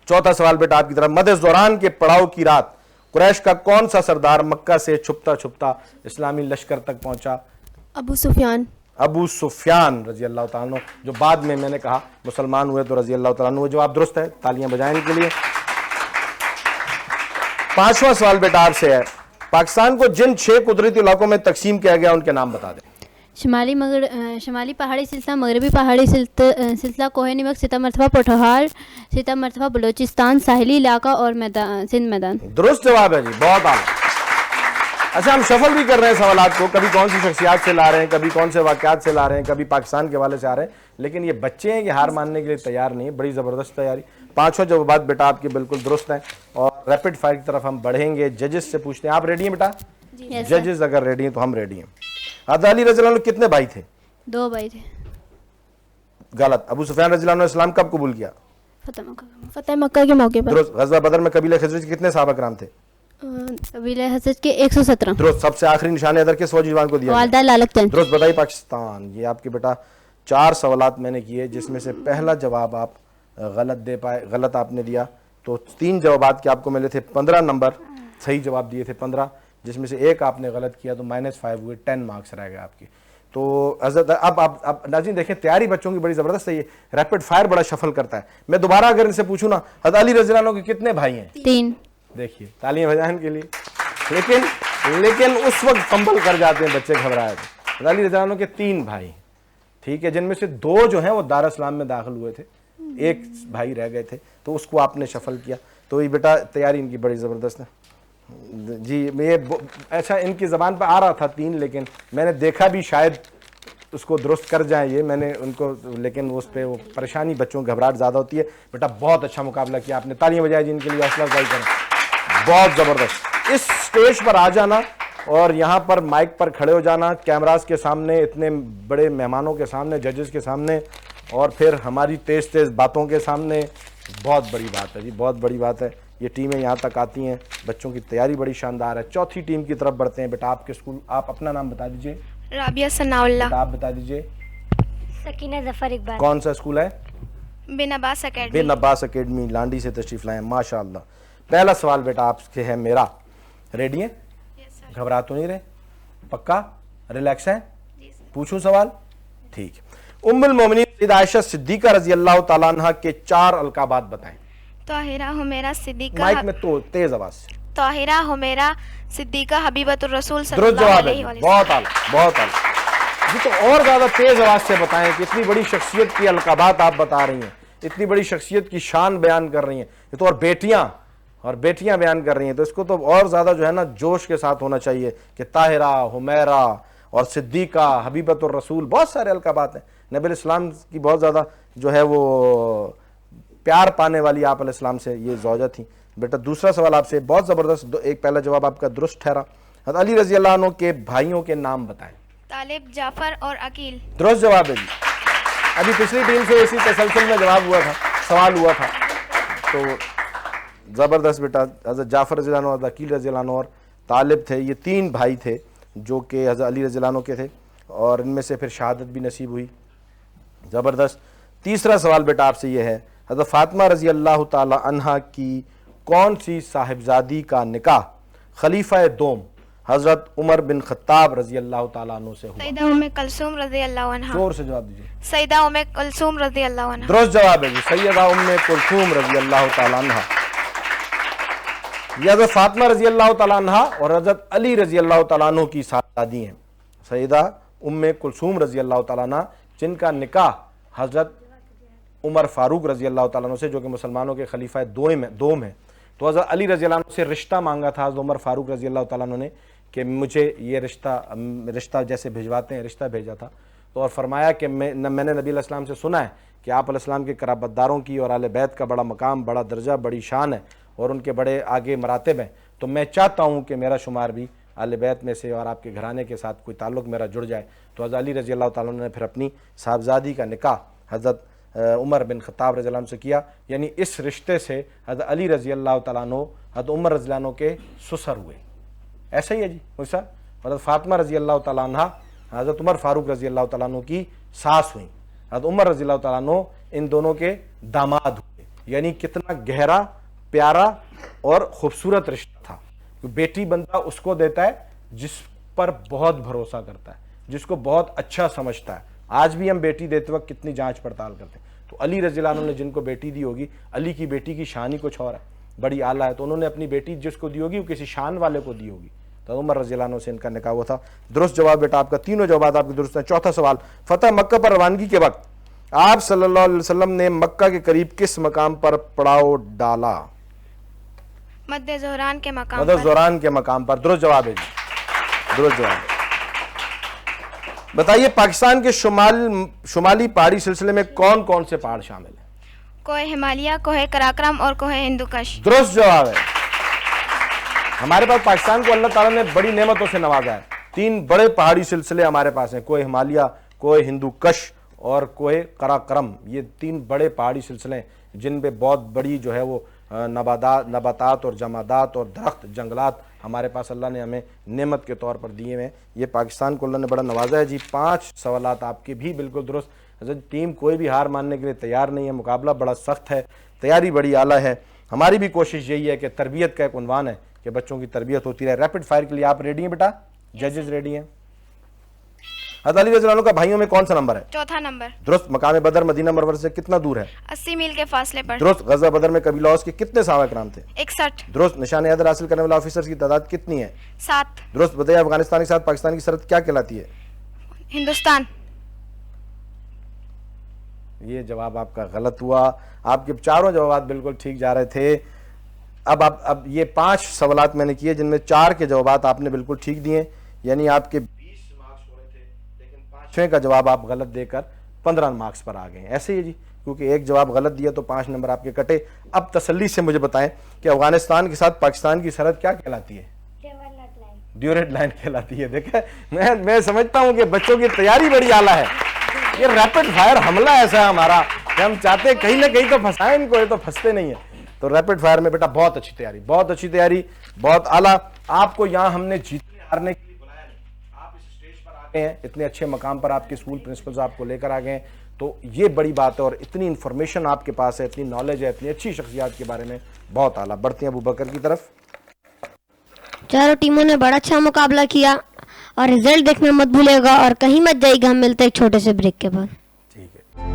S1: चौथा सवाल बेटा आपकी तरफ, मदद दौरान के पड़ाव की रात कुरैश का कौन सा सरदार मक्का से छुपता छुपता इस्लामी लश्कर तक पहुंचा?
S4: अबू सुफियान।
S1: अबू सुफियान रजी अल्लाह तआला अन्हु, जो बाद में मैंने कहा मुसलमान हुए तो रजी अल्लाह तआला अन्हु। जवाब दुरुस्त है, तालियां बजाएं इनके लिए। पांचवा सवाल बेटा आपसे है, पाकिस्तान को जिन 6 कुदरती इलाकों में तकसीम किया गया उनके नाम बता दें।
S5: शुमाली पहाड़ी सिलसिला, मगरबी पहाड़ी सिलसिला, कोहे नमक, सिता मरतबा पोठोहार, सिता मरतबा बलोचिस्तान, साहिली इलाका और सिंध मैदान।
S1: दुरुस्त जवाब है जी, बहुत आला। अच्छा, हम शफल भी कर रहे हैं सवालात को, कभी कौन सी शख्सियात से ला रहे हैं, कभी कौन से वाक़यात से ला रहे हैं, कभी पाकिस्तान के हवाले से आ रहे हैं, लेकिन ये बच्चे हैं कि हार मानने के लिए तैयार नहीं है। बड़ी ज़बरदस्त तैयारी। पांचों जवाबात बेटा आपके बिल्कुल दुरुस्त हैं और रैपिड फायर की तरफ हम बढ़ेंगे। जजेस से पूछते हैं, आप रेडी हैं बेटा? जजेस अगर रेडी हैं तो हम रेडी हैं। हज़रत अली रज़ी अल्लाह अन्हु कितने भाई थे?
S5: 2 भाई थे।
S1: गलत। अबू सुफियान रज़ी अल्लाह अन्हु इस्लाम कब कबूल किया?
S4: फतेह मक्का के मौके पर।
S1: दुरुस्त। ग़ज़वा बदर में कबीले खज़रज के कितने सहाबा किराम थे?
S5: कबीले हज़रत के 117।
S1: दुरुस्त। सबसे आखिरी निशान हैदर किस फौजी जवान को दिया?
S5: वालदा लालकतन।
S1: दुरुस्त। बताइए पाकिस्तान। ये आपके बेटा 4 सवालात मैंने किए, जिसमें से पहला जवाब आप गलत दे पाए, गलत आपने दिया। तो 3 जवाबात के आपको मिले थे 15 नंबर, सही जवाब दिए थे 15, जिसमें से एक आपने गलत किया तो -5 हुए, 10 मार्क्स रह गए आपके। तो हज़रत अब नाज़रीन देखें, तैयारी बच्चों की बड़ी ज़बरदस्त है। ये रैपिड फायर बड़ा शफल करता है। मैं दोबारा अगर इनसे पूछूँ ना, हज़रत अली रज़ी अल्लाह अन्हु के कितने भाई हैं?
S5: 3।
S1: देखिए, तालियां बजाएं के लिए। लेकिन उस वक्त फंबल कर जाते हैं बच्चे, घबराए थे। अली रज़ी अल्लाह अन्हु के 3 भाई, ठीक है, जिनमें से 2 जो हैं वो दार इस्लाम में दाखिल हुए थे, 1 भाई रह गए थे, तो उसको आपने शफल किया। तो ये बेटा तैयारी इनकी बड़ी ज़बरदस्त है जी। ये अच्छा इनकी ज़बान पर आ रहा था 3, लेकिन मैंने देखा भी शायद उसको दुरुस्त कर जाएं ये, मैंने उनको, लेकिन उस पर वो परेशानी, बच्चों की घबराहट ज़्यादा होती है। बेटा बहुत अच्छा मुकाबला किया आपने, तालियां बजाएं जी इनके लिए, हौसला अफजाई करें, बहुत ज़बरदस्त। इस स्टेज पर आ जाना और यहाँ पर माइक पर खड़े हो जाना, कैमरास के सामने, इतने बड़े मेहमानों के सामने, जजेस के सामने, और फिर हमारी तेज़ तेज़ बातों के सामने, बहुत बड़ी बात है जी, बहुत बड़ी बात है। ये टीमें यहाँ तक आती हैं, बच्चों की तैयारी बड़ी शानदार है। चौथी टीम की तरफ बढ़ते हैं। बेटा आपके स्कूल, आप अपना नाम बता दीजिए।
S3: राबिया सनाउल्लाह।
S1: आप बता दीजिए।
S2: सकीना जफर इकबाल।
S1: कौन सा स्कूल है?
S3: बिन अब्बास एकेडमी।
S1: बिन अब्बास एकेडमी, लांडी से तशरीफ लाए, माशाअल्लाह। पहला सवाल बेटा आपसे है मेरा, रेडी हैं? घबरा तो नहीं रहे? पक्का रिलैक्स हैं? पूछूं सवाल? ठीक है। उम्मुल मोमिनीन सैयदा आयशा सिद्दीका रजी अल्लाह तआला अन्हा के 4 अलकाबात बताएं।
S3: ताहिरा, हुमैरा, सिद्दीका।
S1: माइक में तो तेज आवाज से।
S3: ताहिरा, हुमैरा, सिद्दीका, हबीबतुर रसूल
S1: दुरुस्त
S3: सल्लल्लाहु
S1: जवाब
S3: अलैहि
S1: है,
S3: वसल्लम।
S1: बहुत आला, बहुत आला जी। तो और ज्यादा तेज आवाज से बताएं कि इतनी बड़ी शख्सियत की अलकाबात आप बता रही हैं, इतनी बड़ी शख्सियत की शान बयान कर रही हैं, ये तो और बेटियां बयान कर रही हैं, तो इसको तो और ज्यादा जो है ना जोश के साथ होना चाहिए कि ताहिरा, हुमैरा और सिद्दीका, हबीबतुर रसूल, बहुत सारे अलकाबात हैं। नबी इस्लाम की बहुत ज्यादा जो है वो प्यार पाने वाली आप अलैहिस्सलाम से ये ज़ौजा थी। बेटा दूसरा सवाल आपसे बहुत ज़बरदस्त, एक पहला जवाब आपका दुरुस्त ठहरा। हज़रत अली रज़ी अल्लाह अन्हु के भाइयों के नाम बताएं।
S3: तालिब, जाफर और अकील।
S1: दुरुस्त जवाब है जी। अभी पिछली टीम से इसी तसलसल में जवाब हुआ था, सवाल हुआ था, तो ज़बरदस्त बेटा। हज़रत जाफ़र रज़ी अल्लाह अन्हु, अकील रज़ी अल्लाह अन्हु और तालिब थे, ये 3 भाई थे जो कि हज़रत अली रज़ी अल्लाह अन्हु के थे, और इनमें से फिर शहादत भी नसीब हुई। ज़बरदस्त। तीसरा सवाल बेटा आपसे ये है, हज़रत फ़ातिमा रज़ी अल्लाह ताला अन्हा की कौन सी साहिबजादी का निकाह खलीफा दोम हज़रत उमर बिन खत्ताब रज़ी अल्लाह ताला अन्हु से हुआ?
S3: सैयदा उम्मे कुलसूम रज़ी अल्लाह अन्हा।
S1: जोर से जवाब दीजिए।
S3: सैयदा उम्मे कुलसूम रज़ी अल्लाह अन्हा।
S1: दुरुस्त जवाब है जी, सैयदा उम्मे कुलसूम रज़ी अल्लाह ताला अन्हा। ये हज़रत फ़ातिमा रज़ी अल्लाह ताला अन्हा और हज़रत अली रज़ी अल्लाह ताला अन्हु की साहबजादी हैं, सैयदा उम्मे कुलसूम रज़ी अल्लाह ताला अन्हा, जिनका निकाह हज़रत उमर फारूक रज़ी अल्लाह ताला अन्हु से, जो कि मुसलमानों के खलीफा दोम है। तो हज़रत अली रज़ी अल्लाह अन्हु से रिश्ता मांगा था हज़रत उमर फारूक रज़ी अल्लाह ताला अन्हु ने कि मुझे ये रिश्ता जैसे भिजवाते हैं, रिश्ता भेजा था। तो और फरमाया कि मैंने नबी अलैहिस्सलाम से सुना है कि आप अलैहिस्सलाम के कराबतदारों की और आले बैत का बड़ा मकाम, बड़ा दर्जा, बड़ी शान है और उनके बड़े आगे मरातब हैं, तो मैं चाहता हूँ कि मेरा शुमार भी आले बैत में से और आपके घराने के साथ कोई ताल्लुक़ मेरा जुड़ जाए तो हज़रत अली रज़ी अल्लाह ताला ने फिर अपनी साहबजादी का निकाह हज़रत उमर बिन ख़त्ताब रज़ी अल्लाह अन्हु से किया। यानी इस रिश्ते से हज़रत अली रज़ी अल्लाह ताला अन्हु हज़रत उमर रज़ी अल्लाह अन्हु के ससुर हुए। ऐसा ही है जी मुझसा। हज़रत फ़ातिमा रज़ी अल्लाह ताला अन्हा हज़रत उमर फ़ारूक रज़ी अल्लाह ताला अन्हु की सास हुई। हज़रत उमर रज़ी अल्लाह ताला अन्हु इन दोनों के दामाद हुए। यानी कितना गहरा, प्यारा और ख़ूबसूरत रिश्ता था। बेटी बंदा उसको देता है जिस पर बहुत भरोसा करता है, जिसको बहुत अच्छा समझता है। आज भी हम बेटी देते वक्त कितनी जांच पड़ताल करते हैं। तो अली रज़ी अल्लाह अन्हु ने जिनको बेटी दी होगी, अली की बेटी की शान ही कुछ और है, बड़ी आला है, तो उन्होंने अपनी बेटी जिसको दी होगी वो किसी शान वाले को दी होगी। तो उमर रज़ी अल्लाह अन्हु से इनका निकाह हुआ था। दुरुस्त जवाब बेटा आपका, तीनों जवाब आपके दुरुस्त हैं। चौथा सवाल, फतह मक्का पर रवानगी के वक्त आप सल्लल्लाहु अलैहि वसल्लम ने मक्का के करीब किस मकाम पर पड़ाव डाला?
S3: मध्य ज़ोहरान के मकाम
S1: मदद
S3: पर।
S1: ज़ोरान के मकाम पर। दुरुस्त जवाब है जी, दुरुस्त जवाब। बताइए पाकिस्तान के शुमाली पहाड़ी सिलसिले में कौन कौन से पहाड़ शामिल हैं?
S3: कोहे हिमालय, कोहे कराक्रम और कोहे हिंदुकश।
S1: दुरुस्त जवाब है। हमारे पास पाकिस्तान को अल्लाह ताला ने बड़ी नेमतों से नवाजा है। 3 बड़े पहाड़ी सिलसिले हमारे पास हैं, कोहे हिमालय, कोहे हिंदुकश और कोहे कराक्रम। ये 3 बड़े पहाड़ी सिलसिले हैं जिन पे बहुत बड़ी जो है वो नबातात और जमादात और दरख्त, जंगलात हमारे पास अल्लाह ने हमें नेमत के तौर पर दिए हैं। ये पाकिस्तान को अल्लाह ने बड़ा नवाजा है जी। 5 सवालात आपके भी बिल्कुल दुरुस्त। टीम कोई भी हार मानने के लिए तैयार नहीं है, मुकाबला बड़ा सख्त है, तैयारी बड़ी आला है। हमारी भी कोशिश यही है कि तरबियत का एक उन्वान है कि बच्चों की तरबियत होती रहे। रैपिड फायर के लिए आप रेडी हैं बेटा? जजेस रेडी हैं? हज़रत अली रज़ी अल्लाह अन्हु का भाइयों में कौन सा नंबर है?
S3: चौथा नंबर।
S1: दुरुस्त। मकाम बदर मदीना मुनव्वरा से कितना दूर है?
S3: 80 मील के फासले पर।
S1: दुरुस्त। गज़वा बदर में कबीला औस के कितने सहाबा किराम थे?
S3: 61।
S1: दुरुस्त। निशान हैदर हासिल करने वाले ऑफिसर्स की तादाद कितनी है?
S3: 7।
S1: दुरुस्त। बताइए अफगानिस्तान के साथ पाकिस्तान की सरहद क्या कहलाती है?
S3: हिंदुस्तान।
S1: ये जवाब आपका गलत हुआ। आपके चारों जवाब बिल्कुल ठीक जा रहे थे। अब ये 5 सवालात मैंने किए जिनमें 4 के जवाब आपने बिल्कुल ठीक दिए, यानी आपके 20 मार्क्स होने थे, लेकिन 5वें का जवाब आप गलत देकर 15 मार्क्स पर आ गए। ऐसे ही जी, क्योंकि एक जवाब गलत दिया तो 5 नंबर आपके कटे। अब तसल्ली से मुझे बताएं कि अफगानिस्तान के साथ पाकिस्तान की सरहद क्या कहलाती है? ड्यूरेट लाइन कहलाती है। देखें, मैं समझता हूं कि बच्चों की तैयारी बड़ी आला है। ये रैपिड फायर हमला ऐसा है हमारा कि हम चाहते हैं कहीं ना कहीं तो फंसाएं इनको, ये तो फंसते नहीं है। तो रैपिड फायर में बेटा बहुत अच्छी तैयारी, बहुत अच्छी तैयारी, बहुत आला। आपको यहाँ हमने जीतने हारने के लिए बुलाया नहीं, आप इस स्टेज पर आ गए हैं, इतने अच्छे मकाम पर आपके स्कूल प्रिंसिपल्स आपको लेकर आ गए हैं, तो ये बड़ी बात है। और इतनी इंफॉर्मेशन आपके पास है, इतनी नॉलेज है, इतनी अच्छी शख्सियत के बारे में, बहुत आला। बढ़ते हैं अबू बकर की तरफ।
S6: चारों टीमों ने बड़ा अच्छा मुकाबला किया और रिजल्ट देखना मत भूलिएगा और कहीं मत जाइएगा। हम मिलते हैं एक छोटे से ब्रेक के बाद।
S1: ठीक है,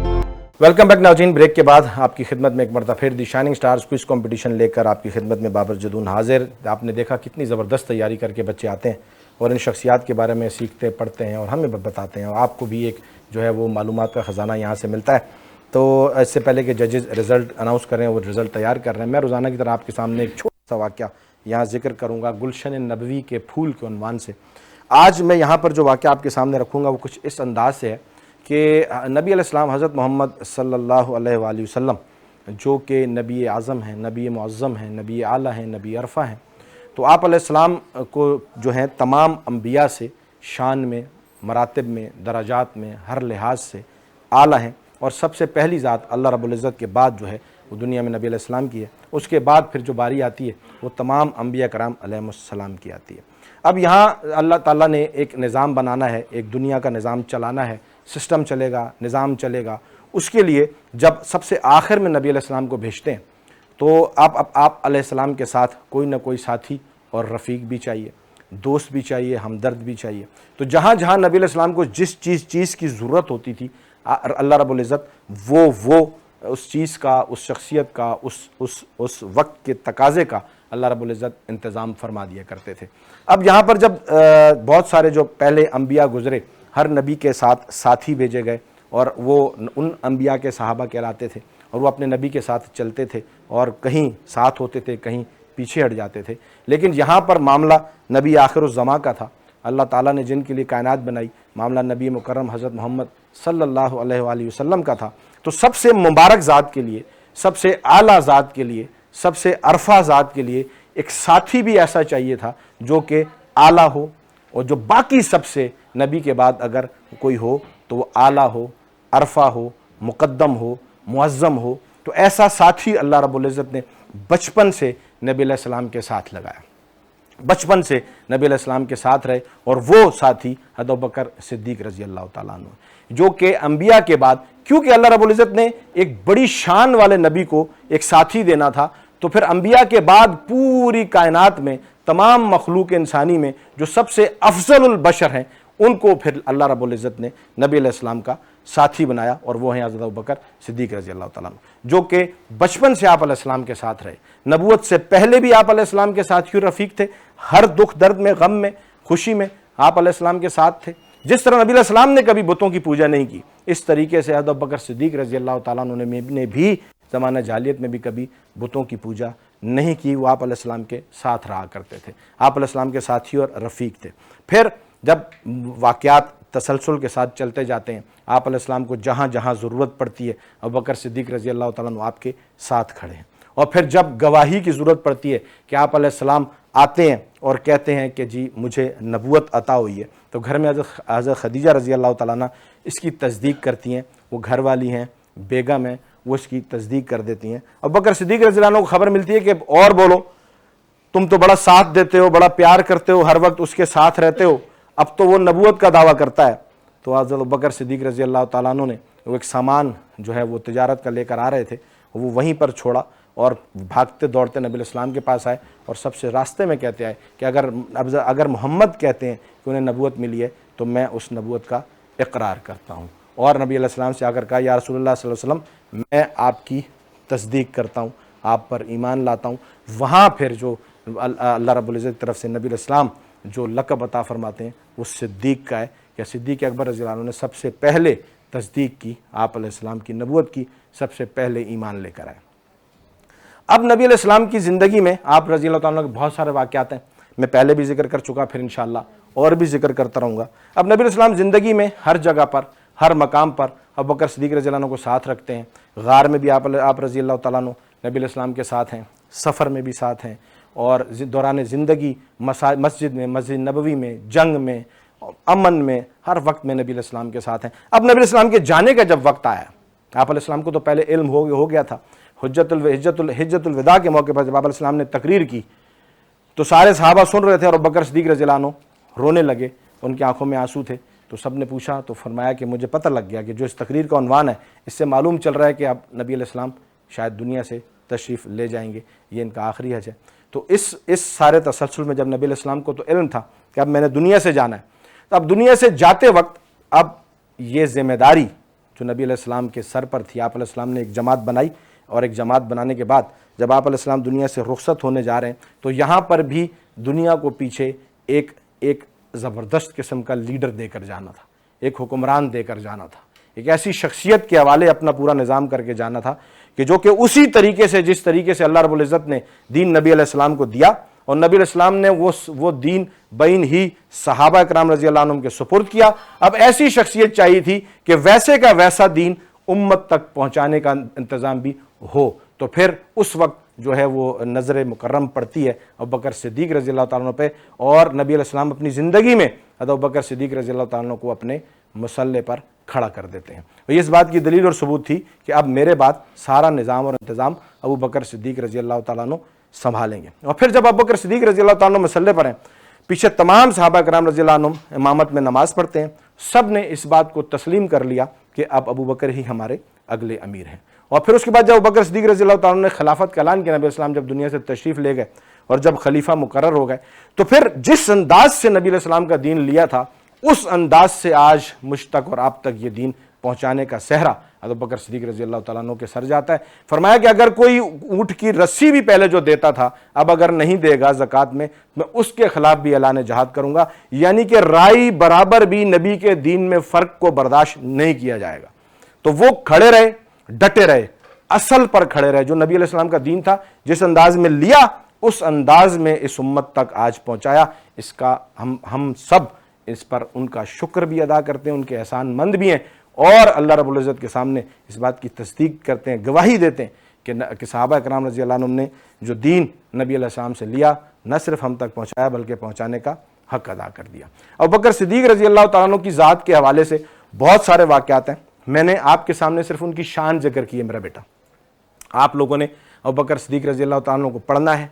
S1: वेलकम बैक नाज़रीन। ब्रेक के बाद आपकी खिदमत में एक मरतबा फिर दी शाइनिंग स्टार्स क्विज कंपटीशन लेकर आपकी खिदमत में बाबर जदून हाजिर। आपने देखा कितनी ज़बरदस्त तैयारी करके बच्चे आते हैं और इन शख्सियात के बारे में सीखते पढ़ते हैं और हमें बताते हैं, और आपको भी एक जो है वो मालूमात का ख़जाना यहाँ से मिलता है। तो इससे पहले कि जजेस रिज़ल्ट अनाउंस करें, वो रिज़ल्ट तैयार कर रहे हैं, मैं रोज़ाना की तरह आपके सामने एक छोटा सा वाक़या यहाँ जिक्र करूँगा गुलशन नबवी के फूल के उन्वान से। आज मैं यहाँ पर जो वाक़या आपके सामने रखूँगा वो कुछ इस अंदाज से है कि नबी अलैहिस्सलाम हज़रत मोहम्मद सल्लल्लाहु अलैहि वसल्लम जो कि नबी आज़म हैं, नबी मुअज़्ज़म हैं, नबी आला हैं, नबी अरफ़ा हैं, तो आप अलैहिस्सलाम को जो है तमाम अंबिया से शान में, मरातिब में, दराजात में, हर लिहाज से आला हैं। और सबसे पहली ज़ात अल्लाह रब्बुल इज़्ज़त के बाद जो है वो दुनिया में नबी अलैहिस्सलाम की है। उसके बाद फिर जो बारी आती है वो तमाम अंबिया कराम अलैहिमुस्सलाम की आती है। अब यहाँ अल्लाह ताला ने एक निज़ाम बनाना है, एक दुनिया का निज़ाम चलाना है, सिस्टम चलेगा, निज़ाम चलेगा। उसके लिए जब सबसे आखिर में नबी अलैहिस्सलाम को भेजते हैं तो आप अलैहिस्सलाम के साथ कोई ना कोई साथी और रफ़ीक भी चाहिए, दोस्त भी चाहिए, हमदर्द भी चाहिए। तो जहाँ जहाँ नबी अलैहिस्सलाम को जिस चीज़ की ज़रूरत होती थी, अल्लाह रब्बुल इज़्ज़त वो उस चीज़ का, उस शख्सियत का, उस वक्त के तकाज़े का अल्लाह रब्बुल इज़्ज़त इंतज़ाम फरमा दिया करते थे। अब यहाँ पर जब बहुत सारे जो पहले अंबिया गुज़रे, हर नबी के साथ साथी भेजे गए और वो उन अंबिया के सहाबा कहलाते थे और वो अपने नबी के साथ चलते थे और कहीं साथ होते थे, कहीं पीछे हट जाते थे। लेकिन यहाँ पर मामला नबी आखिरुज़्ज़मा का था। अल्लाह ताला ने जिनके लिए कायनात बनाई, मामला नबी मुकर्रम हज़रत मोहम्मद सल्लल्लाहु अलैहि वसल्लम का था। तो सबसे मुबारक ज़ात के लिए, सबसे आला ज़ात के लिए, सबसे अरफा ज़ात के लिए एक साथी भी ऐसा चाहिए था जो कि आला हो, और जो बाकी सबसे नबी के बाद अगर कोई हो तो वो आला हो, अरफा हो, मुकद्दम हो, मुअज़्ज़म हो। तो ऐसा साथी अल्लाह रब्बुल इज़्ज़त ने बचपन से नबी अलैहि सलाम के साथ लगाया, बचपन से नबी अलैहि सलाम के साथ रहे, और वो साथी हज़रत अबू बकर सिद्दीक़ रज़ी अल्लाह तआला अन्हु, जो कि अंबिया के बाद, क्योंकि अल्लाह रब्बुल इज़्ज़त ने एक बड़ी शान वाले नबी को एक साथी देना था, तो फिर अंबिया के बाद पूरी कायनात में तमाम मखलूक इंसानी में जो सबसे अफजलुल बशर हैं, उनको फिर अल्लाह रब्बुल इज़्ज़त ने नबी अलैहिस्सलाम का साथी बनाया, और वो हैं हज़रत अबू बकर सिद्दीक़ रज़ी अल्लाह तआला अन्हु, जो कि बचपन से आप अलैहिस्सलाम के साथ रहे। नबूवत से पहले भी आप अलैहिस्सलाम के साथी रफ़ीक थे, हर दुख दर्द में, गम में, खुशी में आप अलैहिस्सलाम के साथ थे। जिस तरह नबी अलैहिस्सलाम ने कभी बुतों की पूजा नहीं की, इस तरीके से हज़रत अबू बकर सिद्दीक़ रज़ी अल्लाह तआला अन्हु ने भी ज़माना जाहिलियत में भी कभी बुतों की पूजा नहीं की। वो आप अलैहिस्सलाम के साथ रहा करते थे, आप अलैहिस्सलाम के साथी और रफ़ीक थे। फिर जब वाक़यात तसलसल के साथ चलते जाते हैं, आप अलैहिस्सलाम को जहाँ जहाँ ज़रूरत पड़ती है अबू बकर सिद्दीक़ रज़ी अल्लाह तआला अन्हु आपके साथ खड़े हैं। और फिर जब गवाही की ज़रूरत पड़ती है कि आप अलैहिस्सलाम आते हैं और कहते हैं कि जी मुझे नबूवत अता हुई है, तो घर में हज़रत खदीजा रज़ी अल्लाह तआला अन्हा इसकी तस्दीक करती हैं, वो घर वाली हैं, बेगम हैं, वो इसकी तस्दीक कर देती हैं। अबू बकर सिद्दीक़ रज़ी अल्लाह अन्हु को खबर मिलती है कि और बोलो, तुम तो बड़ा साथ देते हो, बड़ा प्यार करते हो, हर वक्त उसके साथ रहते हो, अब तो वो नबूवत का दावा करता है। तो हज़रत अबू बकर सिद्दीक़ रज़ी अल्लाह तआला अन्हु ने वो एक सामान जो है वो तिजारत का लेकर आ रहे थे, वो वहीं पर छोड़ा और भागते दौड़ते नबी अलैहिस्सलाम के पास आए, और सबसे रास्ते में कहते आए कि अगर मोहम्मद कहते हैं कि उन्हें नबूवत मिली है तो मैं उस नबूवत का इकरार करता हूँ। और नबी अलैहिस्सलाम से आकर कहा, या रसूलुल्लाह सल्लल्लाहु अलैहि वसल्लम, मैं आपकी तस्दीक करता हूँ, आप पर ईमान लाता हूँ। वहाँ फिर जो अल्लाह रब्बुल इज़्ज़त की तरफ से नबी अलैहिस्सलाम जो लक़ब अता फरमाते हैं वो सिद्दीक़ का है, या सिद्दीक़ अकबर रज़ी अल्लाह अन्हु ने सबसे पहले तस्दीक की, आप अलैहिस्सलाम की नबूवत की सबसे पहले ईमान लेकर आए। अब नबी अलैहिस्सलाम की ज़िंदगी में आप रज़ी अल्लाह तआला के बहुत सारे वाक़यात हैं, मैं पहले भी जिक्र कर चुका, फिर इंशाअल्लाह और भी जिक्र करता रहूँगा। अब नबी अलैहिस्सलाम ज़िंदगी में हर जगह पर, हर मकाम पर अबू बकर सिद्दीक़ रज़ी अल्लाह अन्हु को साथ रखते हैं। गार में भी आप रज़ी अल्लाह तआला अन्हु नबी अलैहिस्सलाम के साथ हैं, सफ़र में भी साथ हैं, और दौरान ज़िंदगी मस्जिद में, मस्जिद नबवी में, जंग में, अमन में, हर वक्त में नबी अलैहिस्सलाम के साथ हैं। अब नबी अलैहिस्सलाम के जाने का जब वक्त आया, आप अलैहिस्सलाम को तो पहले इल्म हो गया था, हिज्जतुल विदा के मौके पर जब आप अलैहिस्सलाम ने तकरीर की तो सारे सहाबा सुन रहे थे, और अबू बकर सिद्दीक़ रज़ी अल्लाह अन्हु रोने लगे, उनकी आंखों में आंसू थे। तो सब ने पूछा, तो फरमाया कि मुझे पता लग गया कि जो इस तकरीर का उन्वान है, इससे मालूम चल रहा है कि अब नबी अलैहिस्सलाम शायद दुनिया से तशरीफ़ ले जाएंगे, ये इनका आखिरी हज है। तो इस सारे तसलसल में जब नबी अलैहिस्सलाम को तो इल्म था कि अब मैंने दुनिया से जाना है, तो अब दुनिया से जाते वक्त अब ये ज़िम्मेदारी जो नबी अलैहिस्सलाम के सर पर थी, आप अलैहिस्सलाम ने एक जमात बनाई, और एक जमात बनाने के बाद जब आप अलैहिस्सलाम दुनिया से रुखसत होने जा रहे हैं, तो यहाँ पर भी दुनिया को पीछे एक ज़बरदस्त किस्म का लीडर देकर जाना था, एक हुक्मरान देकर जाना था, एक ऐसी शख्सियत के हवाले अपना पूरा निज़ाम करके जाना था कि जो कि उसी तरीके से, जिस तरीके से अल्लाह रब्बुल इज़्ज़त ने दीन नबी अलैहिस्सलाम को दिया, और नबी अलैहिस्सलाम ने वो दीन बैन ही सहाबा कराम रज़ी अल्लाह अन्हुम के सुपुर्द किया। अब ऐसी शख्सियत चाहिए थी कि वैसे का वैसा दीन उम्मत तक पहुँचाने का इंतज़ाम भी हो। तो फिर उस वक्त जो है वो नज़र मुकर्रम पड़ती है अबू बकर सिद्दीक़ रज़ी अल्लाह तआला अन्हु पे, और नबी अलैहिस्सलाम अपनी ज़िंदगी में अबू बकर सिद्दीक़ रज़ी अल्लाह तआला अन्हु को अपने मुसल्ले पर खड़ा कर देते हैं। तो ये इस बात की दलील और सबूत थी कि अब मेरे बाद सारा निज़ाम और इंतज़ाम अबू बकर सिद्दीक़ रज़ी अल्लाह तआला अन्हु संभालेंगे। और फिर जब अबू बकर सिद्दीक़ रज़ी अल्लाह तआला अन्हु मुसल्ले पर हैं, पीछे तमाम सहाबा कराम रज़ी अल्लाह अन्हुम इमामत में नमाज़ पढ़ते हैं, सब ने इस बात को तस्लीम कर लिया कि अब अबू बकर ही हमारे अगले अमीर हैं। और फिर उसके बाद जब अबू बकर सिद्दीक़ रज़ी अल्लाह तआला ने खिलाफत का ऐलान किया, नबी अलैहिस्सलाम जब दुनिया से तशरीफ़ ले गए और जब खलीफा मुकर्रर हो गए, तो फिर जिस अंदाज से नबी अलैहिस्सलाम का दीन लिया था, उस अंदाज से आज मुझ तक और आप तक ये दीन पहुँचाने का सहरा अबू बकर सिद्दीक़ रज़ी अल्लाह तआला अन्हु के सर जाता है। फरमाया कि अगर कोई ऊँट की रस्सी भी पहले जो देता था, अब अगर नहीं देगा ज़कात में, मैं उसके खिलाफ भी ऐलान जहाद करूँगा। यानी कि राई बराबर भी नबी के दीन में फ़र्क को बर्दाश्त नहीं किया जाएगा। तो वो खड़े रहे, डटे रहे, असल पर खड़े रहे, जो नबी अलैहिस्सलाम का दीन था, जिस अंदाज में लिया उस अंदाज में इस उम्मत तक आज पहुँचाया। इसका हम सब इस पर उनका शुक्र भी अदा करते हैं, उनके एहसान मंद भी हैं, और अल्लाह रब्बुल इज़्ज़त के सामने इस बात की तस्दीक करते हैं, गवाही देते हैं कि सहाबा कराम रज़ी अल्लाह अन्हुम ने जो दीन नबी अलैहिस्सलाम से लिया, न सिर्फ हम तक पहुँचाया बल्कि पहुँचाने का حق ادا کر دیا. ابوبکر صدیق رضی اللہ تعالیٰ عنہ کی ذات کے حوالے سے بہت سارے واقعات ہیں. میں نے آپ کے سامنے صرف ان کی شان ذکر کی ہے میرا بیٹا. آپ لوگوں نے ابوبکر صدیق رضی اللہ تعالیٰ عنہ کو پڑھنا ہے,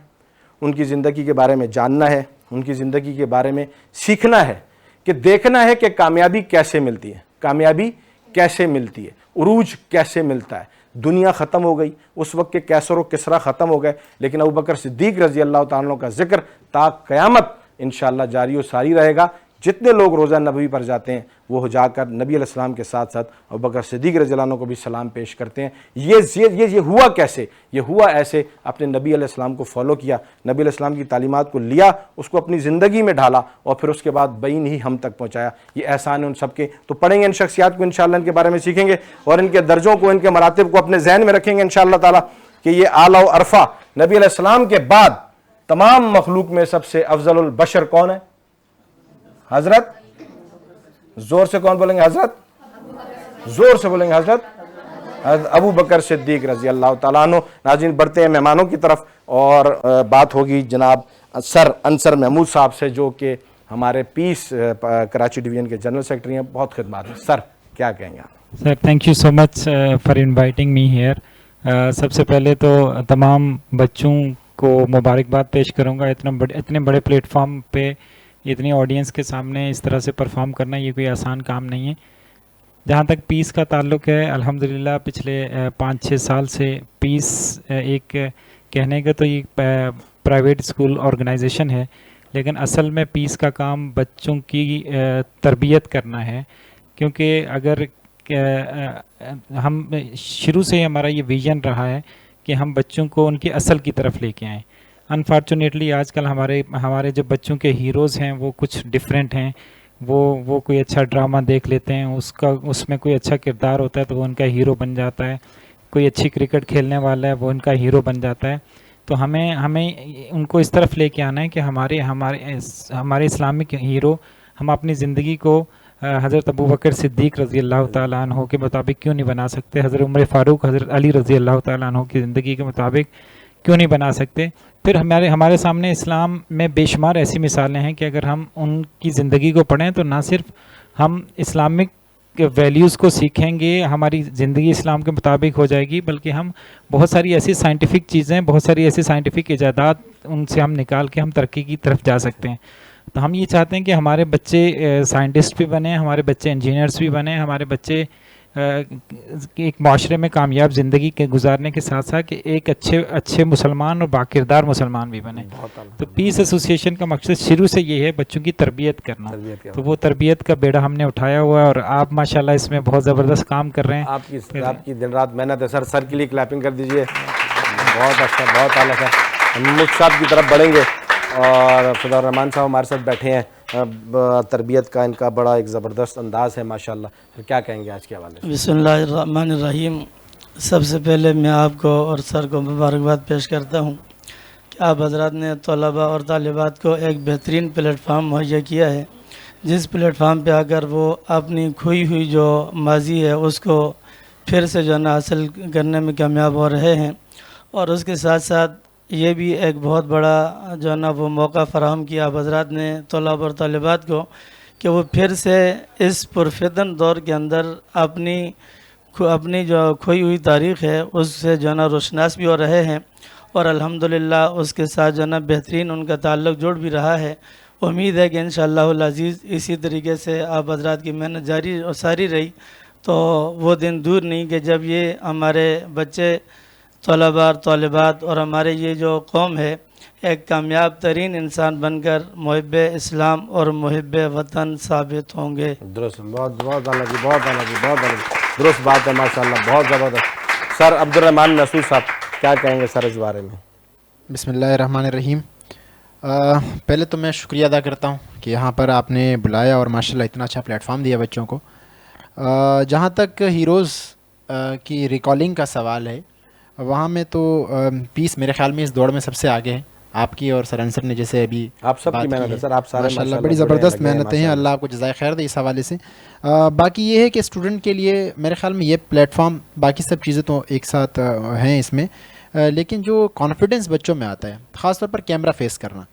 S1: ان کی زندگی کے بارے میں جاننا ہے, ان کی زندگی کے بارے میں سیکھنا ہے, کہ دیکھنا ہے کہ کامیابی کیسے ملتی ہے, کامیابی کیسے ملتی ہے, عروج کیسے ملتا ہے. دنیا ختم ہو گئی, اس وقت کے کیسر و کسرا ختم ہو گئے, لیکن ابوبکر صدیق رضی اللہ تعالیٰ عنہ کا ذکر تا قیامت انشاءاللہ جاری و ساری رہے گا. جتنے لوگ روزہ نبوی پر جاتے ہیں وہ جا کر نبی علیہ السلام کے ساتھ ساتھ ابوبکر صدیق رضی اللہ عنہ کو بھی سلام پیش کرتے ہیں. یہ ہوا کیسے؟ یہ ہوا ایسے, اپنے نبی علیہ السلام کو فالو کیا, نبی علیہ السلام کی تعلیمات کو لیا, اس کو اپنی زندگی میں ڈھالا, اور پھر اس کے بعد بین ہی ہم تک پہنچایا. یہ احسان ہے ان سب کے. تو پڑھیں گے ان شخصیات کو انشاءاللہ, ان کے بارے میں سیکھیں گے, اور ان کے درجوں کو, ان کے مراتب کو اپنے ذہن میں رکھیں گے انشاءاللہ تعالیٰ, کہ یہ اعلیٰ و عرفہ نبی علیہ السلام کے بعد تمام مخلوق میں سب سے افضل البشر کون ہے؟ حضرت, زور سے کون بولیں گے؟ حضرت, زور سے بولیں گے حضرت ابو بکر صدیق رضی اللہ تعالیٰ عنہ. ناظرین بڑھتے ہیں مہمانوں کی طرف, اور بات ہوگی جناب سر انصر محمود صاحب سے, جو کہ ہمارے پیس کراچی ڈویژن کے جنرل سیکرٹری ہیں. بہت خدمات ہیں سر, کیا کہیں گے آپ؟
S7: Sir thank you so much for inviting me here. سب سے پہلے تو تمام بچوں کو مبارکباد پیش کروں گا. اتنے بڑے پلیٹ فارم پہ اتنی آڈینس کے سامنے اس طرح سے پرفارم کرنا یہ کوئی آسان کام نہیں ہے. جہاں تک پیس کا تعلق ہے, الحمدللہ پچھلے 5-6 سال سے پیس ایک کہنے کا تو یہ پرائیویٹ اسکول آرگنائزیشن ہے, لیکن اصل میں پیس کا کام بچوں کی تربیت کرنا ہے. کیونکہ اگر ہم شروع سے ہمارا یہ ویژن رہا ہے کہ ہم بچوں کو ان کی اصل کی طرف لے کے آئیں. انفارچونیٹلی آج کل ہمارے جو بچوں کے ہیروز ہیں وہ کچھ ڈیفرنٹ ہیں. وہ کوئی اچھا ڈرامہ دیکھ لیتے ہیں, اس میں کوئی اچھا کردار ہوتا ہے تو وہ ان کا ہیرو بن جاتا ہے. کوئی اچھی کرکٹ کھیلنے والا ہے وہ ان کا ہیرو بن جاتا ہے. تو ہمیں ان کو اس طرف لے کے آنا ہے کہ ہمارے اسلامک ہیرو ہم اپنی زندگی کو حضرت ابوبکر صدیق رضی اللہ تعالیٰ عنہ کے مطابق کیوں نہیں بنا سکتے, حضرت عمر فاروق, حضرت علی رضی اللہ تعالیٰ عنہ کی زندگی کے مطابق کیوں نہیں بنا سکتے. پھر ہمارے سامنے اسلام میں بے شمار ایسی مثالیں ہیں کہ اگر ہم ان کی زندگی کو پڑھیں تو نہ صرف ہم اسلامک ویلیوز کو سیکھیں گے, ہماری زندگی اسلام کے مطابق ہو جائے گی, بلکہ ہم بہت ساری ایسی سائنٹیفک چیزیں, بہت ساری ایسی سائنٹیفک ایجادات ان سے ہم نکال کے ہم ترقی کی طرف جا سکتے ہیں. تو ہم یہ چاہتے ہیں کہ ہمارے بچے سائنٹسٹ بھی بنیں, ہمارے بچے انجینئرس بھی بنیں, ہمارے بچے ایک معاشرے میں کامیاب زندگی کے گزارنے کے ساتھ ساتھ کہ ایک اچھے مسلمان اور باکردار مسلمان بھی بنے. تو پیس ایسوسی ایشن کا مقصد شروع سے یہ ہے بچوں کی تربیت کرنا. تو وہ تربیت کا بیڑا ہم نے اٹھایا ہوا ہے, اور آپ ماشاءاللہ اس میں بہت زبردست کام کر رہے ہیں.
S1: آپ کی دن رات محنت ہے سر کے لیے کلیپنگ کر دیجئے. بہت اچھا, بہت اعلیٰ سر. ہم مفت صاحب کی طرف بڑھیں گے, اور فضل الرحمان صاحب ہمارے ساتھ بیٹھے ہیں. تربیت کا ان کا بڑا ایک زبردست انداز ہے ماشاءاللہ. کیا کہیں گے آج کے حوالے سے؟
S8: بسم اللہ الرحمن الرحیم. سب سے پہلے میں آپ کو اور سر کو مبارکباد پیش کرتا ہوں کہ آپ حضرات نے طلباء اور طالبات کو ایک بہترین پلیٹ فارم مہیا کیا ہے, جس پلیٹ فارم پہ آ کر وہ اپنی کھوئی ہوئی جو ماضی ہے اس کو پھر سے جو ہے نا حاصل کرنے میں کامیاب ہو رہے ہیں. اور اس کے ساتھ ساتھ یہ بھی ایک بہت بڑا جو ہے نا وہ موقع فراہم کیا آپ حضرات نے طلباء اور طالبات کو کہ وہ پھر سے اس پرفتن دور کے اندر اپنی جو کھوئی ہوئی تاریخ ہے اس سے جو ہے نا روشناس بھی ہو رہے ہیں, اور الحمدللہ اس کے ساتھ جو ہے نا بہترین ان کا تعلق جوڑ بھی رہا ہے. امید ہے کہ انشاءاللہ العزیز اسی طریقے سے آپ حضرات کی محنت جاری اور ساری رہی تو وہ دن دور نہیں کہ جب یہ ہمارے بچے طلباء اور طالبات اور ہمارے یہ جو قوم ہے ایک کامیاب ترین انسان بن کر محب اسلام اور محب وطن ثابت ہوں گے.
S1: درست, بہت اعلیٰ جی, بہت اعلیٰ جی, بہت اعلیٰ جی, درست بات ہے ماشاءاللہ, بہت زبردست. سر عبد الرحمان محسود صاحب کیا کہیں گے سر اس بارے میں؟
S9: بسم اللہ الرحمن الرحیم. پہلے تو میں شکریہ ادا کرتا ہوں کہ یہاں پر آپ نے بلایا اور ماشاءاللہ اتنا اچھا پلیٹ فارم دیا بچوں کو. جہاں تک ہیروز کی ریکالنگ کا سوال ہے, وہاں میں تو پیس میرے خیال میں اس دوڑ میں سب سے آگے ہے. آپ کی اور سر انصر نے جیسے ابھی
S1: آپ سب کی محنت ہے سر, آپ سارے
S9: ماشاءاللہ بڑی زبردست محنتیں ہیں, اللہ آپ کو جزائے خیر دے اس حوالے سے. باقی یہ ہے کہ اسٹوڈنٹ کے لیے میرے خیال میں یہ پلیٹ فارم, باقی سب چیزیں تو ایک ساتھ ہیں اس میں, لیکن جو کانفیڈنس بچوں میں آتا ہے خاص طور پر کیمرہ فیس کرنا,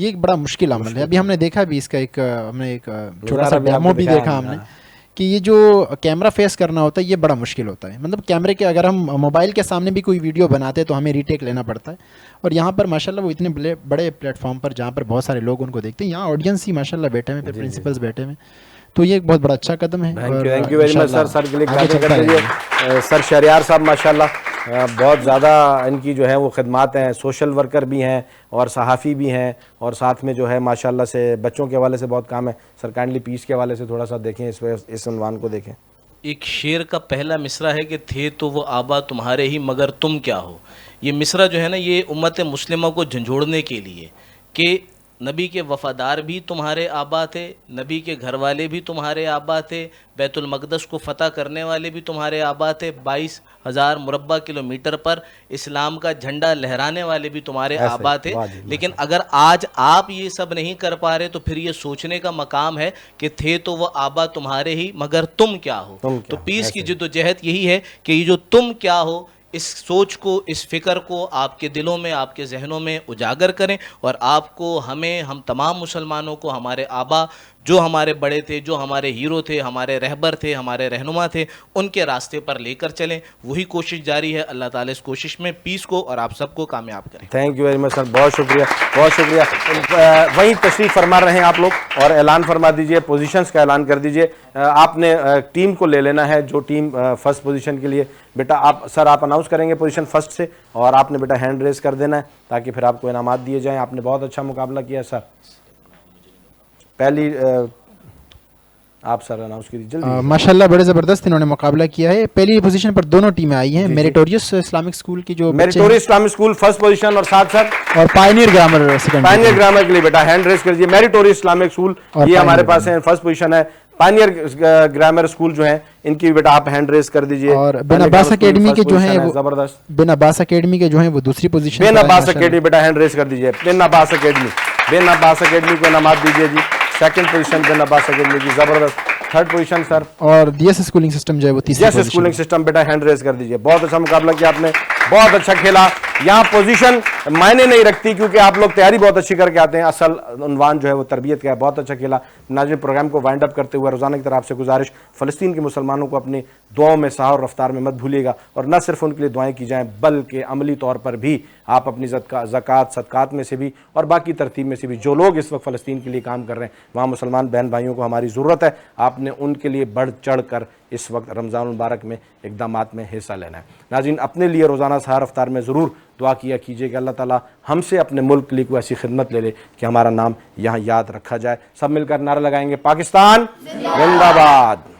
S9: یہ ایک بڑا مشکل عمل ہے. ابھی ہم نے دیکھا بھی اس کا ہم نے ایک چھوٹا سا ڈیمو بھی دیکھا ہم نے کہ یہ جو کیمرہ فیس کرنا ہوتا ہے یہ بڑا مشکل ہوتا ہے. مطلب کیمرے کے اگر ہم موبائل کے سامنے بھی کوئی ویڈیو بناتے ہیں تو ہمیں ری ٹیک لینا پڑتا ہے. اور یہاں پر ماشاء اللہ وہ اتنے بڑے پلیٹ فارم پر جہاں پر بہت سارے لوگ ان کو دیکھتے ہیں, یہاں آڈینس ہی ماشاء اللہ بیٹھے ہوئے, پرنسپلز بیٹھے ہوئے, تو یہ ایک بہت بڑا اچھا قدم ہے.
S1: تھینک یو ویری مچ سر. سر کے لیے سر شہریار صاحب ماشاءاللہ بہت زیادہ ان کی جو ہے وہ خدمات ہیں, سوشل ورکر بھی ہیں اور صحافی بھی ہیں, اور ساتھ میں جو ہے ماشاءاللہ سے بچوں کے حوالے سے بہت کام ہے. سر کائنڈلی پیس کے حوالے سے تھوڑا سا دیکھیں, اس عنوان کو دیکھیں.
S10: ایک شعر کا پہلا مصرع ہے کہ تھے تو وہ آبا تمہارے ہی مگر تم کیا ہو. یہ مصرع جو ہے نا یہ امت مسلمہ کو جھنجھوڑنے کے لیے کہ نبی کے وفادار بھی تمہارے آبا تھے, نبی کے گھر والے بھی تمہارے آبا تھے, بیت المقدس کو فتح کرنے والے بھی تمہارے آبا تھے, 22,000 مربع کلومیٹر پر اسلام کا جھنڈا لہرانے والے بھی تمہارے آبا تھے. لیکن اگر آج آپ یہ سب نہیں کر پا رہے تو پھر یہ سوچنے کا مقام ہے کہ تھے تو وہ آبا تمہارے ہی مگر تم کیا ہو. تو پیس کی جد و جہد یہی ہے کہ یہ جو تم کیا ہو اس سوچ کو, اس فکر کو آپ کے دلوں میں, آپ کے ذہنوں میں اجاگر کریں, اور آپ کو, ہمیں, ہم تمام مسلمانوں کو ہمارے آبا جو ہمارے بڑے تھے, جو ہمارے ہیرو تھے, ہمارے رہبر تھے, ہمارے رہنما تھے, ان کے راستے پر لے کر چلیں. وہی کوشش جاری ہے. اللہ تعالیٰ اس کوشش میں پیس کو اور آپ سب کو کامیاب کریں.
S1: تھینک یو ویری مچ سر, بہت شکریہ, بہت شکریہ. وہیں تشریف فرما رہے ہیں آپ لوگ اور اعلان فرما دیجئے, پوزیشنز کا اعلان کر دیجئے. آپ نے ٹیم کو لے لینا ہے جو ٹیم فرسٹ پوزیشن کے لیے. بیٹا آپ سر آپ اناؤنس کریں گے پوزیشن فرسٹ سے, اور آپ نے بیٹا ہینڈ ریز کر دینا ہے تاکہ پھر آپ کو انعامات دیے جائیں. آپ نے بہت اچھا مقابلہ کیا سر. پہلی آپ سر اناؤنس کیجیے جلدی.
S9: ماشاءاللہ بڑے زبردست انہوں نے مقابلہ کیا ہے. پہلی پوزیشن پر دونوں ٹیمیں آئی ہیں, میریٹوریس اسلامک اسکول کی جو
S1: میریٹوریس اسلامک اسکول فرسٹ پوزیشن, اور ساتھ سر
S9: اور pioneer grammar second.
S1: Pioneer grammar کے لیے بیٹا ہینڈ ریز کر دیجیے. میریٹوریس اسلامک اسکول یہ ہمارے پاس ہے, فرسٹ پوزیشن ہے. پائنیئر گرامر اسکول جو ہیں ان کی بیٹا آپ ہینڈ ریز کر دیجئے.
S9: اور بن عباس اکیڈمی کے جو ہیں زبردست, بن عباس اکیڈمی کے جو ہیں وہ دوسری پوزیشن.
S1: بن عباس اکیڈمی بیٹا ہینڈ ریز کر دیجئے. بن عباس اکیڈمی, بن عباس اکیڈمی کو انعامات دیجئے جی. سیکنڈ پوزیشن بن عباس اکیڈمی کی, زبردست. تھرڈ پوزیشن سر, اور
S9: ڈی ایس اسکولنگ سسٹم جو ہے وہ تیسری.
S1: ڈی ایس اسکولنگ سسٹم بیٹا ہینڈ ریز کر دیجئے. بہت اچھا مقابلہ کیا آپ نے, بہت اچھا کھیلا. یہاں پوزیشن معنی نہیں رکھتی کیونکہ آپ لوگ تیاری بہت اچھی کر کے آتے ہیں, اصل عنوان جو ہے وہ تربیت کا ہے. بہت اچھا کھیلا. ناظرین پروگرام کو وائنڈ اپ کرتے ہوئے روزانہ کی طرح آپ سے گزارش, فلسطین کے مسلمانوں کو اپنی دعاؤں میں سہار و رفتار میں مت بھولیے گا, اور نہ صرف ان کے لیے دعائیں کی جائیں بلکہ عملی طور پر بھی آپ اپنی زکوٰۃ صدقات میں سے بھی اور باقی ترتیب میں سے بھی جو لوگ اس وقت فلسطین کے لیے کام کر رہے ہیں وہاں مسلمان بہن بھائیوں کو ہماری ضرورت ہے. آپ نے ان کے لیے بڑھ چڑھ کر اس وقت رمضان المبارک میں اقدامات میں حصہ لینا ہے. ناظرین اپنے لیے روزانہ سہار رفتار میں ضرور دعا کیا کیجیے کہ اللہ تعالیٰ ہم سے اپنے ملک کے لیے کوئی ایسی خدمت لے لے کہ ہمارا نام یہاں یاد رکھا جائے. سب مل کر نعرہ لگائیں گے, پاکستان زندہ باد.